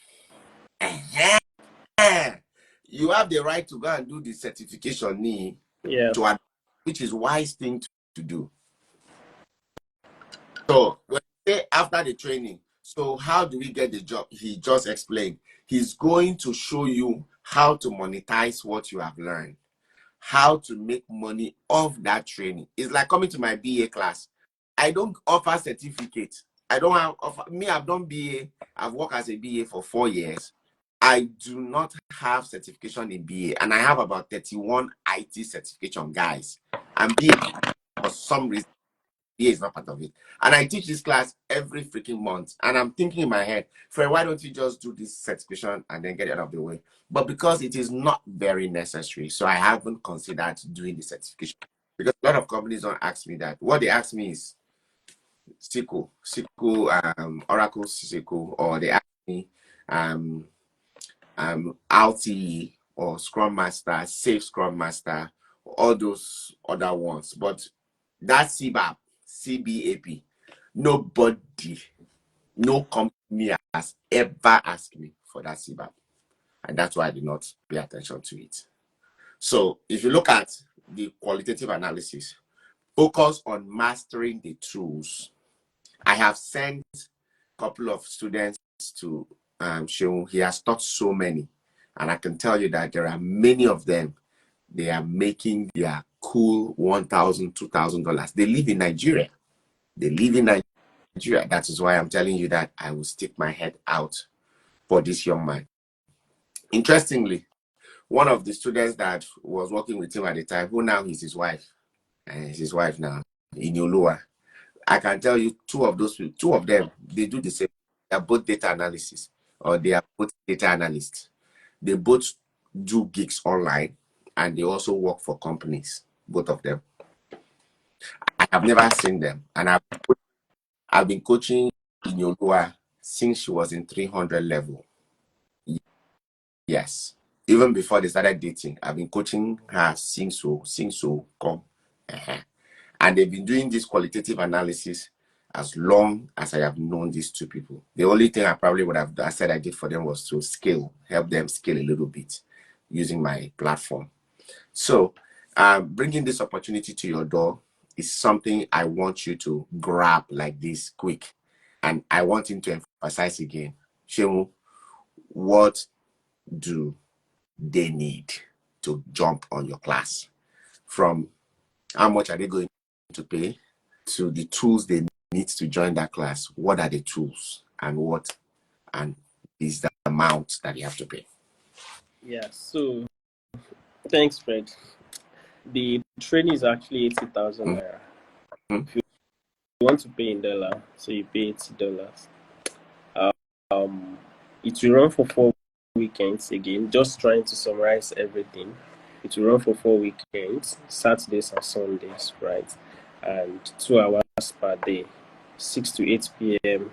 you have the right to go and do the certification need Yeah, to, which is wise thing to do. So when you say after the training, so how do we get the job? He just explained. He's going to show you how to monetize what you have learned, how to make money off that training. It's like coming to my BA class. I don't offer certificate. I don't have offer me. I've done BA. I've worked as a BA for 4 years. I do not have certification in BA, and I have about 31 IT certification guys. And BA, for some reason, BA is not part of it. And I teach this class every freaking month. And I'm thinking in my head, Fred, why don't you just do this certification and then get it out of the way? But because it is not very necessary, so I haven't considered doing the certification. Because a lot of companies don't ask me that. What they ask me is Oracle SQL, or they ask me um, RTE or Scrum Master, Safe Scrum Master, all those other ones. But that CBAP, nobody, no company has ever asked me for that CBAP. And that's why I did not pay attention to it. So if you look at the qualitative analysis, focus on mastering the tools. I have sent a couple of students to Sheung. He has taught so many. And I can tell you that there are many of them. They are making their cool $1,000, $2,000. They live in Nigeria. They live in Nigeria. That is why I'm telling you that I will stick my head out for this young man. Interestingly, one of the students that was working with him at the time, who now is his wife, and his wife now in Yolua, I can tell you two of them, they do the same. They are both data analysis, or they are both data analysts. They both do gigs online, and they also work for companies, both of them. I have never seen them, and I've been coaching in Yolua since she was in 300 level. Yes. Even before they started dating, I've been coaching her sing so, come. Uh-huh. And they've been doing this qualitative analysis as long as I have known these two people. The only thing I probably would have I said I did for them was to help them scale a little bit using my platform. So bringing this opportunity to your door is something I want you to grab like this quick. And I want him to emphasize again, Shemu, what do they need to jump on your class? From how much are they going to pay to the tools they need to join that class? What are the tools, and is the amount that you have to pay? yeah. So thanks, Fred. The training is actually 80,000 naira. Mm-hmm. If you want to pay in dollar, so you pay $80. it will run for 4 weekends again. Just trying to summarize everything. It will run for 4 weekends, Saturdays and Sundays, right? And 2 hours per day, 6 to 8 p.m.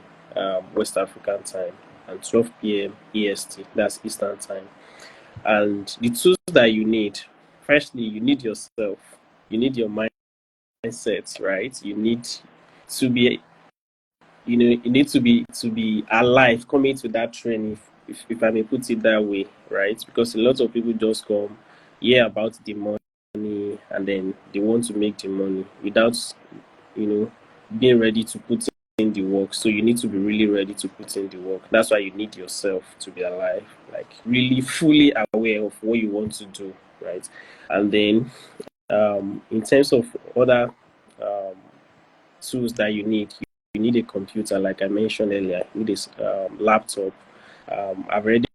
West African time, and 12 p.m. EST, that's Eastern time. And the tools that you need, firstly, you need yourself, you need your mindset, right? You need to be, you need to be alive coming to that training, if I may put it that way, right? Because a lot of people just come hear about the money and then they want to make the money without, being ready to put in the work. So you need to be really ready to put in the work. That's why you need yourself to be alive, like really fully aware of what you want to do, right? And then in terms of other um, tools that you need a computer, like I mentioned earlier. You need a laptop. I've already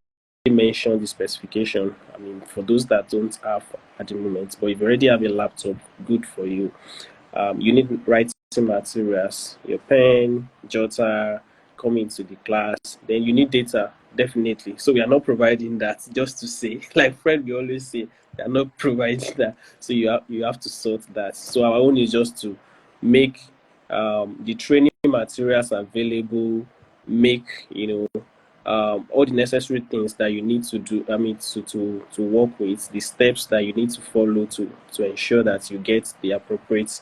mentioned the specification. I mean, for those that don't have at the moment, but if you already have a laptop, good for you. You need writing materials, your pen, jotter, coming to the class. Then you need data, definitely. So we are not providing that, just to say, like Fred, we always say, we are not providing that. So you have to sort that. So our own is just to make the training materials available, make all the necessary things that you need to do. I mean, to work with the steps that you need to follow to ensure that you get the appropriate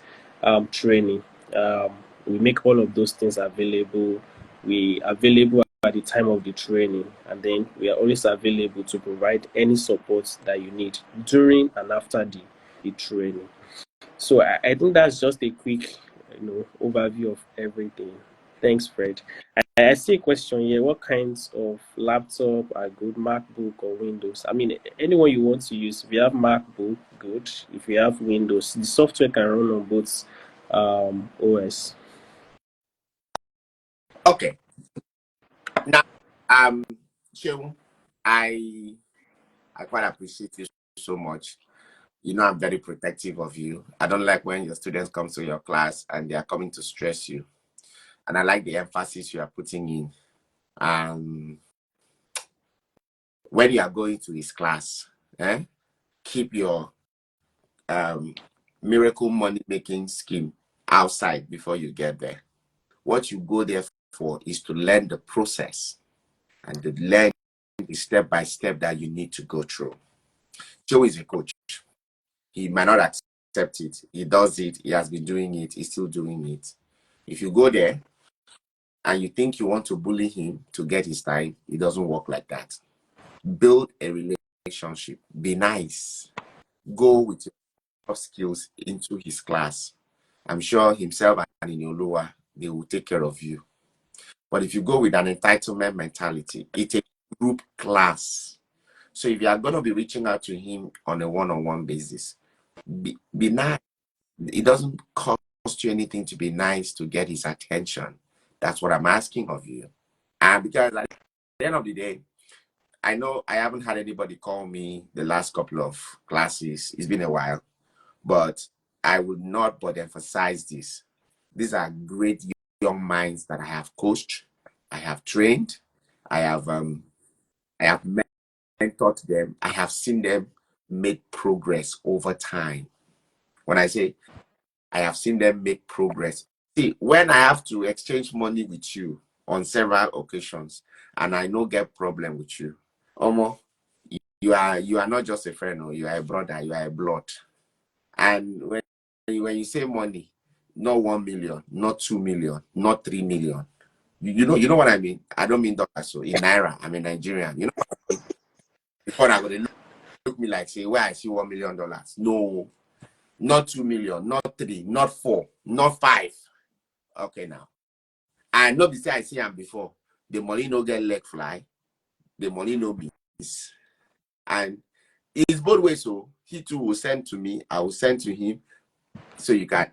training. We make all of those things available. We available at the time of the training, and then we are always available to provide any support that you need during and after the training. So I think that's just a quick, overview of everything. Thanks, Fred. I see a question here. What kinds of laptop are good, MacBook or Windows? I mean, anyone you want to use. If you have MacBook, good. If you have Windows, the software can run on both OS. Okay. Now, Shehu, I I quite appreciate you so much. You know, I'm very protective of you. I don't like when your students come to your class and they are coming to stress you. And I like the emphasis you are putting in. Um, when you are going to his class, keep your um, miracle money making scheme outside before you get there. What you go there for is to learn the process and to learn the step by step that you need to go through. Joe is a coach. He might not accept it. He does it. He has been doing it. He's still doing it. If you go there and you think you want to bully him to get his time, it doesn't work like that. Build a relationship. Be nice. Go with your skills into his class. I'm sure himself and Inyoluwa, they will take care of you. But if you go with an entitlement mentality, it's a group class. So if you are going to be reaching out to him on a one-on-one basis, be nice. It doesn't cost you anything to be nice to get his attention. That's what I'm asking of you. And because at the end of the day, I know I haven't had anybody call me the last couple of classes. It's been a while, but I would not but emphasize this. These are great young minds that I have coached, I have trained, I have mentored them, I have seen them make progress over time. When I say I have seen them make progress. See, when I have to exchange money with you on several occasions and I no get problem with you, Omo, you are not just a friend, or you are a brother, you are a blood. And when you say money, not 1 million, not 2 million, not 3 million. You know what I mean? I don't mean dollars. So in naira, I'm a Nigerian. You know what I mean? Before I go, they look me like say, where I see $1 million. No, not 2 million, not three, not four, not five. Okay, now. I know the say I see him before. The money no get leg fly, the money no miss. And it's both ways. So he too will send to me, I will send to him. So you can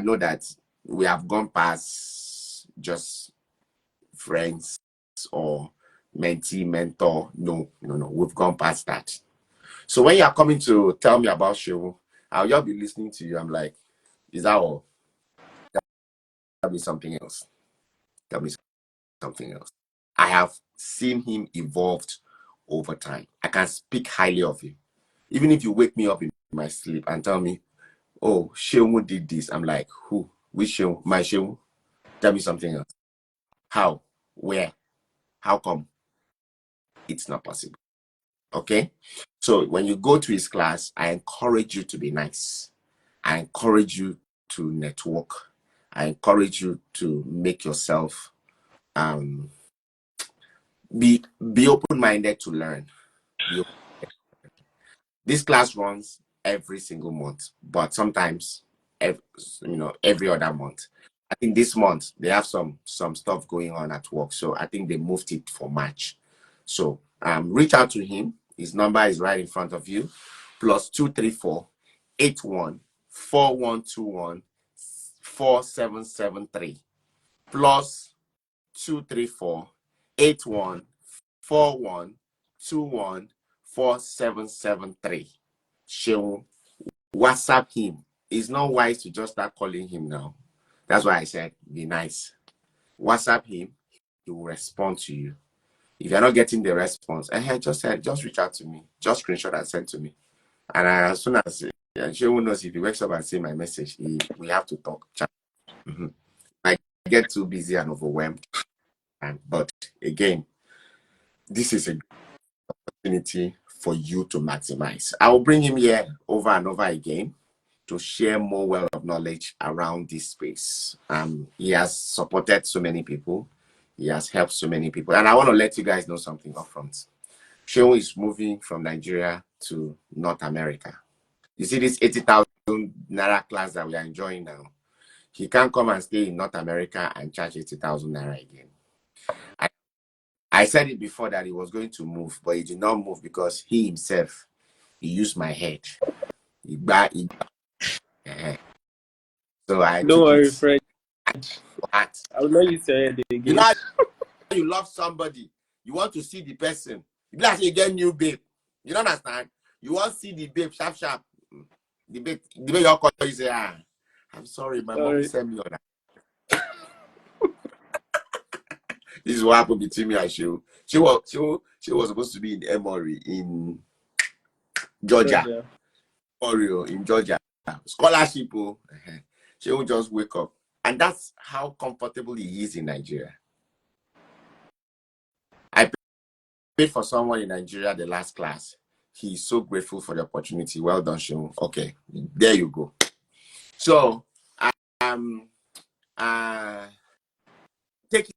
know that we have gone past just friends or mentee, mentor. No, no, no. We've gone past that. So when you are coming to tell me about Shehu, I'll just be listening to you. I'm like, is that all? Tell me something else. Tell me something else. I have seen him evolved over time. I can speak highly of him. Even if you wake me up in my sleep and tell me, oh, Shehu did this, I'm like, who? Which Shehu? My Shehu? Tell me something else. How? Where? How come? It's not possible. Okay? So when you go to his class, I encourage you to be nice. I encourage you to network. I encourage you to make yourself be open-minded to learn. Be This class runs every single month, but sometimes every other month. I think this month they have some stuff going on at work, so I think they moved it for March. So reach out to him. His number is right in front of you. +234-81-4121-4773. +234-81-4121-4773. Shehu, WhatsApp him. It's not wise to just start calling him now. That's why I said be nice. WhatsApp him. He will respond to you. If you're not getting the response, just reach out to me. Just screenshot and send to me. And as soon as Shehu knows, if he wakes up and see my message, we have to talk. Mm-hmm. I get too busy and overwhelmed. But again, this is a opportunity for you to maximize. I will bring him here over and over again to share more wealth of knowledge around this space. He has supported so many people. He has helped so many people. And I want to let you guys know something up front. Shehu is moving from Nigeria to North America. You see this 80,000 Naira class that we are enjoying now? He can't come and stay in North America and charge 80,000 Naira again. I said it before that he was going to move, but he did not move because he himself, he used my head. So I Don't took worry, it. Fred. I will not use your head again. You know how you love somebody, you want to see the person. You like you get new babe. You don't understand? You want to see the babe sharp. The babe your call you say, I'm sorry, my mom sent me on that. This is what happened between me and Shehu. She was supposed to be in Emory in Georgia. Oreo in Georgia. Scholarship. She will just wake up. And that's how comfortable he is in Nigeria. I paid for someone in Nigeria the last class. He's so grateful for the opportunity. Well done, Shehu. Okay, there you go. So, take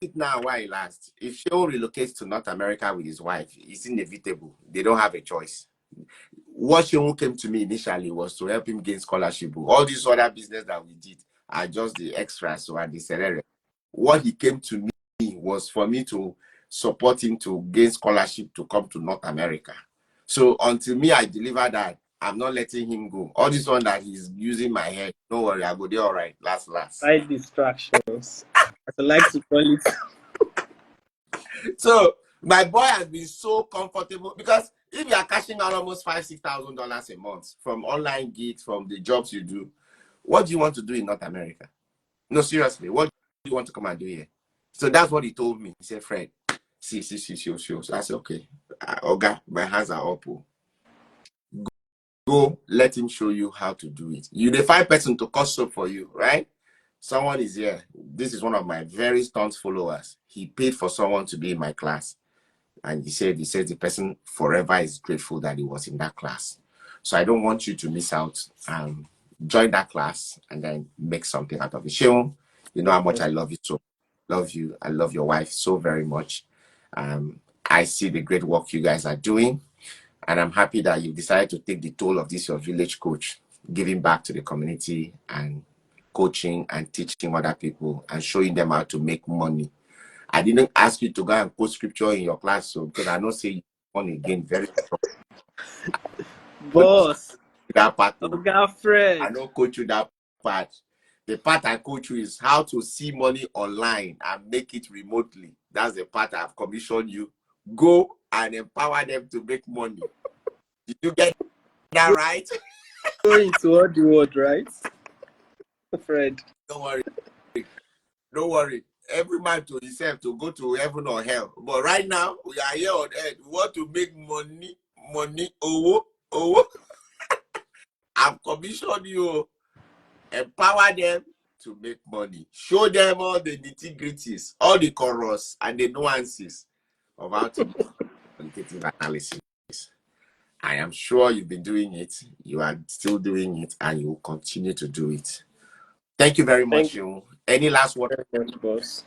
it now while it lasts. If Shehu relocates to North America with his wife, it's inevitable. They don't have a choice. What Shehu came to me initially was to help him gain scholarship. All these other business that we did are just the extras or the salary. What he came to me was for me to support him to gain scholarship to come to North America. So until me, I deliver that, I'm not letting him go. All this one that he's using my head, don't worry, I'll go there all right. Last. Side distractions. As I like to call it. So my boy has been so comfortable because if you are cashing out almost $5,000-$6,000 a month from online gigs, from the jobs you do, what do you want to do in North America? No, seriously, what do you want to come and do here? So that's what he told me. He said, Fred, see. So I said, okay, okay, my hands are up. Go, let him show you how to do it. You the find person to cut soap for you, right? Someone is here. This is one of my very staunch followers. He paid for someone to be in my class. And he said the person forever is grateful that he was in that class. So I don't want you to miss out. Join that class and then make something out of it. Shehu, you know how much I love you. So love you. I love your wife so very much. I see the great work you guys are doing. And I'm happy that you decided to take the toll of this, your village coach, giving back to the community and coaching and teaching other people and showing them how to make money. I didn't ask you to go and quote scripture in your class, so because I know say you born again very strong. Boss. That part, Fred. I don't coach you that part. The part I coach you is how to see money online and make it remotely. That's the part I've commissioned you. Go and empower them to make money. Did you get that right? Going to all the world, right? Fred. Don't worry. every man to himself to go to heaven or hell. But right now, we are here on earth. We want to make money, oh. I've commissioned you. Empower them to make money. Show them all the nitty-gritties, all the chorus and the nuances of how to do qualitative analysis. I am sure you've been doing it. You are still doing it, and you will continue to do it. Thank you very much, Thank you you. Any last word? very much, boss.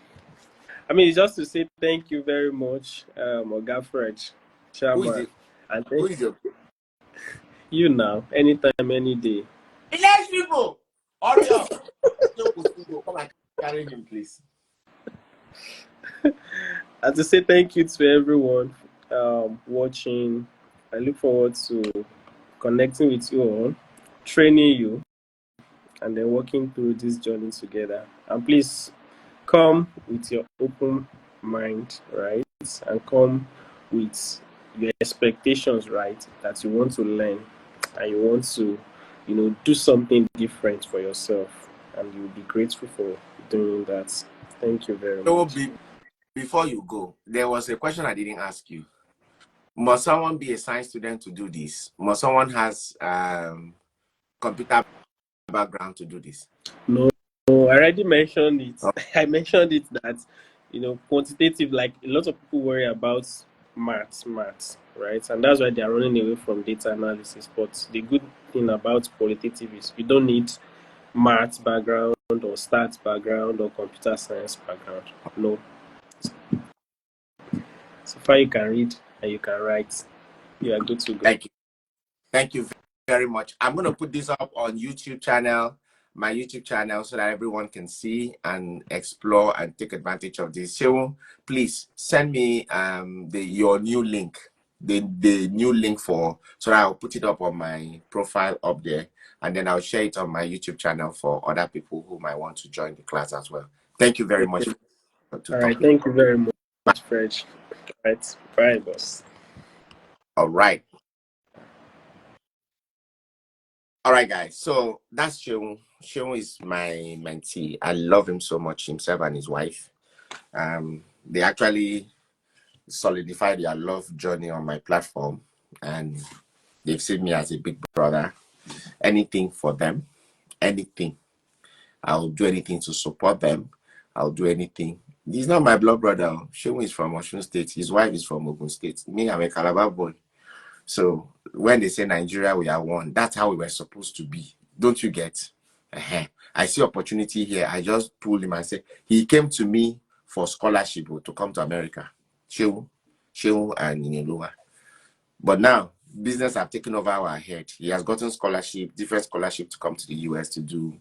I mean, it's just to say thank you very much, Oga French, Who is Chairman, it? and Who thank is your you now, anytime, any day. village people? Hurry up. Come and carry him, please. And to say thank you to everyone watching. I look forward to connecting with you all, training you, and then working through this journey together. And please come with your open mind, right? And come with your expectations, right? That you want to learn and you want to, do something different for yourself. And you'll be grateful for doing that. Thank you very So much. before you go, there was a question I didn't ask you. Must someone be a science student to do this? Must someone has computer background to do this? No, I already mentioned it. Oh, I mentioned it that, quantitative, like a lot of people worry about maths, right? And that's why they are running away from data analysis. But the good thing about qualitative is you don't need maths background or stats background or computer science background. No. So far you can read and you can write, you are good to go. thank you. Thank you very much. I'm going to put this up on YouTube channel, my YouTube channel, so that everyone can see and explore and take advantage of this. So please send me your new link, the new link so that I'll put it up on my profile up there, and then I'll share it on my YouTube channel for other people who might want to join the class as well. Thank you very much Okay. to All right. talking. Thank you very much, Fred. Right. Bye, boss. All right. All right, guys. So that's Sheung. Sheung is my mentee. I love him so much, himself and his wife. They actually solidified their love journey on my platform, and they've seen me as a big brother. Anything for them, anything. I'll do anything to support them. I'll do anything. He's not my blood brother. Sheung is from Osun State. His wife is from Ogun State. Me, I'm a Calabar boy. So when they say Nigeria, we are one, that's how we were supposed to be. Don't you get? I see opportunity here. I just pulled him and said, he came to me for scholarship to come to America. Shehu and Inelua. But now, business have taken over our head. He has gotten scholarship, different scholarship to come to the US to do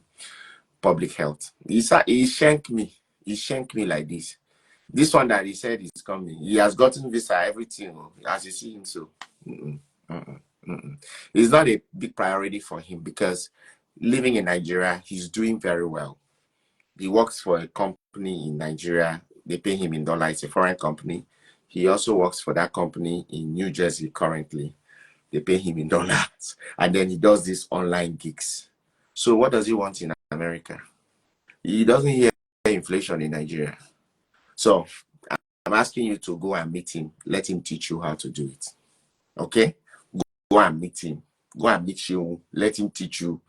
public health. He shanked me. He shanked me like this. This one that he said is coming, he has gotten visa, everything, as you see him. So it's not a big priority for him because living in Nigeria, he's doing very well. He works for a company in Nigeria. They pay him in dollars. It's a foreign company. He also works for that company in New Jersey currently. They pay him in dollars. And then he does these online gigs. So what does he want in America? He doesn't hear inflation in Nigeria. So I'm asking you to go and meet him. Let him teach you how to do it. Okay? Go and meet him. Go and meet you. Let him teach you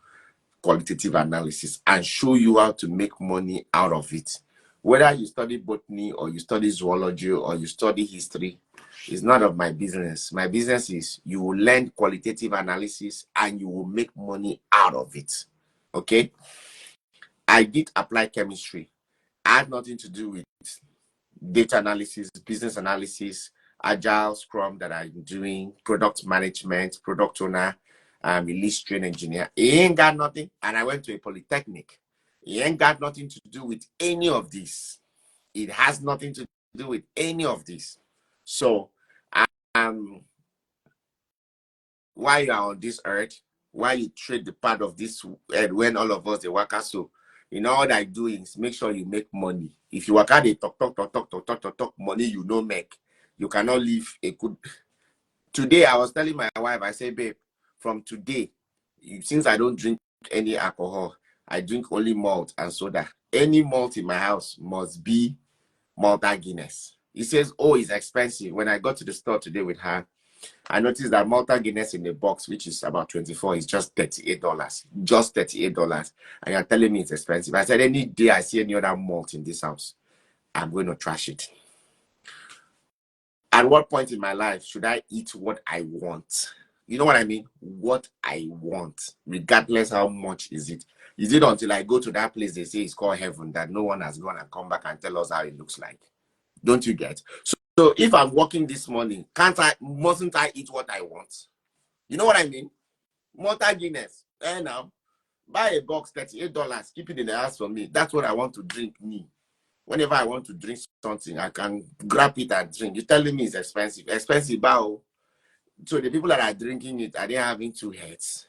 qualitative analysis and show you how to make money out of it. Whether you study botany or you study zoology or you study history, is none of my business. My business is you will learn qualitative analysis and you will make money out of it. Okay? I did apply chemistry. I had nothing to do with data analysis, business analysis, agile, Scrum that I'm doing, product management, product owner, release train engineer. It ain't got nothing. And I went to a polytechnic. It ain't got nothing to do with any of this. It has nothing to do with any of this. So, um, while you are on this earth, while you trade the part of this earth, when all of us the workers, so all I do is make sure you make money. If you work out a talk, money you no make, you cannot live a good. Today I was telling my wife, I say, babe, from today, since I don't drink any alcohol, I drink only malt and soda. Any malt in my house must be Malta Guinness. He says, oh, it's expensive. When I got to the store today with her, I noticed that Malta Guinness in the box, which is about 24, is just $38. Just $38. And you're telling me it's expensive. I said, any day I see any other malt in this house, I'm going to trash it. At what point in my life should I eat what I want? You know what I mean? What I want, regardless how much is it. Is it until I go to that place they say it's called heaven that no one has gone and come back and tell us how it looks like? Don't you get? So if I'm working this morning, mustn't I eat what I want? You know what I mean? Malta Guinness. Now, buy a box, $38. Keep it in the house for me. That's what I want to drink, me. Whenever I want to drink something, I can grab it and drink. You're telling me it's expensive. Expensive, bow. So the people that are drinking it, are they having two heads?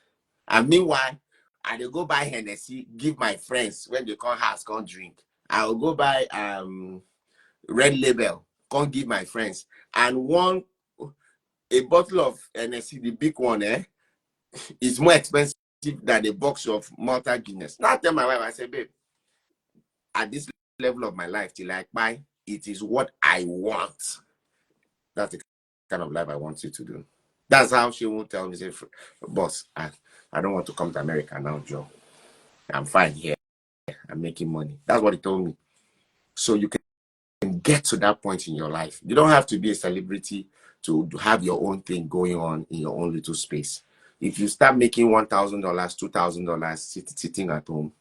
And meanwhile, I will go buy Hennessy, give my friends when they come house, come drink. I will go buy Red Label, come give my friends. And a bottle of Hennessy, the big one, is more expensive than a box of Malta Guinness. Now I tell my wife, I say, babe, at this level of my life, till I buy, it is what I want. That's the kind of life I want you to do. That's how she won't tell me, say, boss, I don't want to come to America now, Joe. I'm fine here. I'm making money. That's what he told me. So you can get to that point in your life. You don't have to be a celebrity to have your own thing going on in your own little space. If you start making $1,000, $2,000 sitting at home,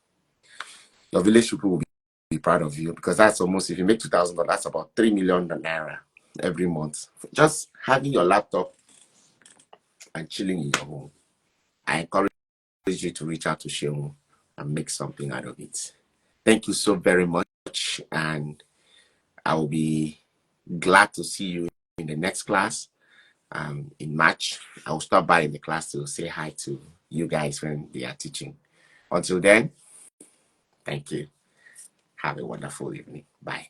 your village people will be proud of you, because that's almost, if you make $2,000, that's about 3 million naira every month. Just having your laptop and chilling in your home. I encourage you to reach out to Shehu and make something out of it. Thank you so very much, and I will be glad to see you in the next class in March. I will stop by in the class to say hi to you guys when they are teaching. Until then, thank you. Have a wonderful evening. Bye.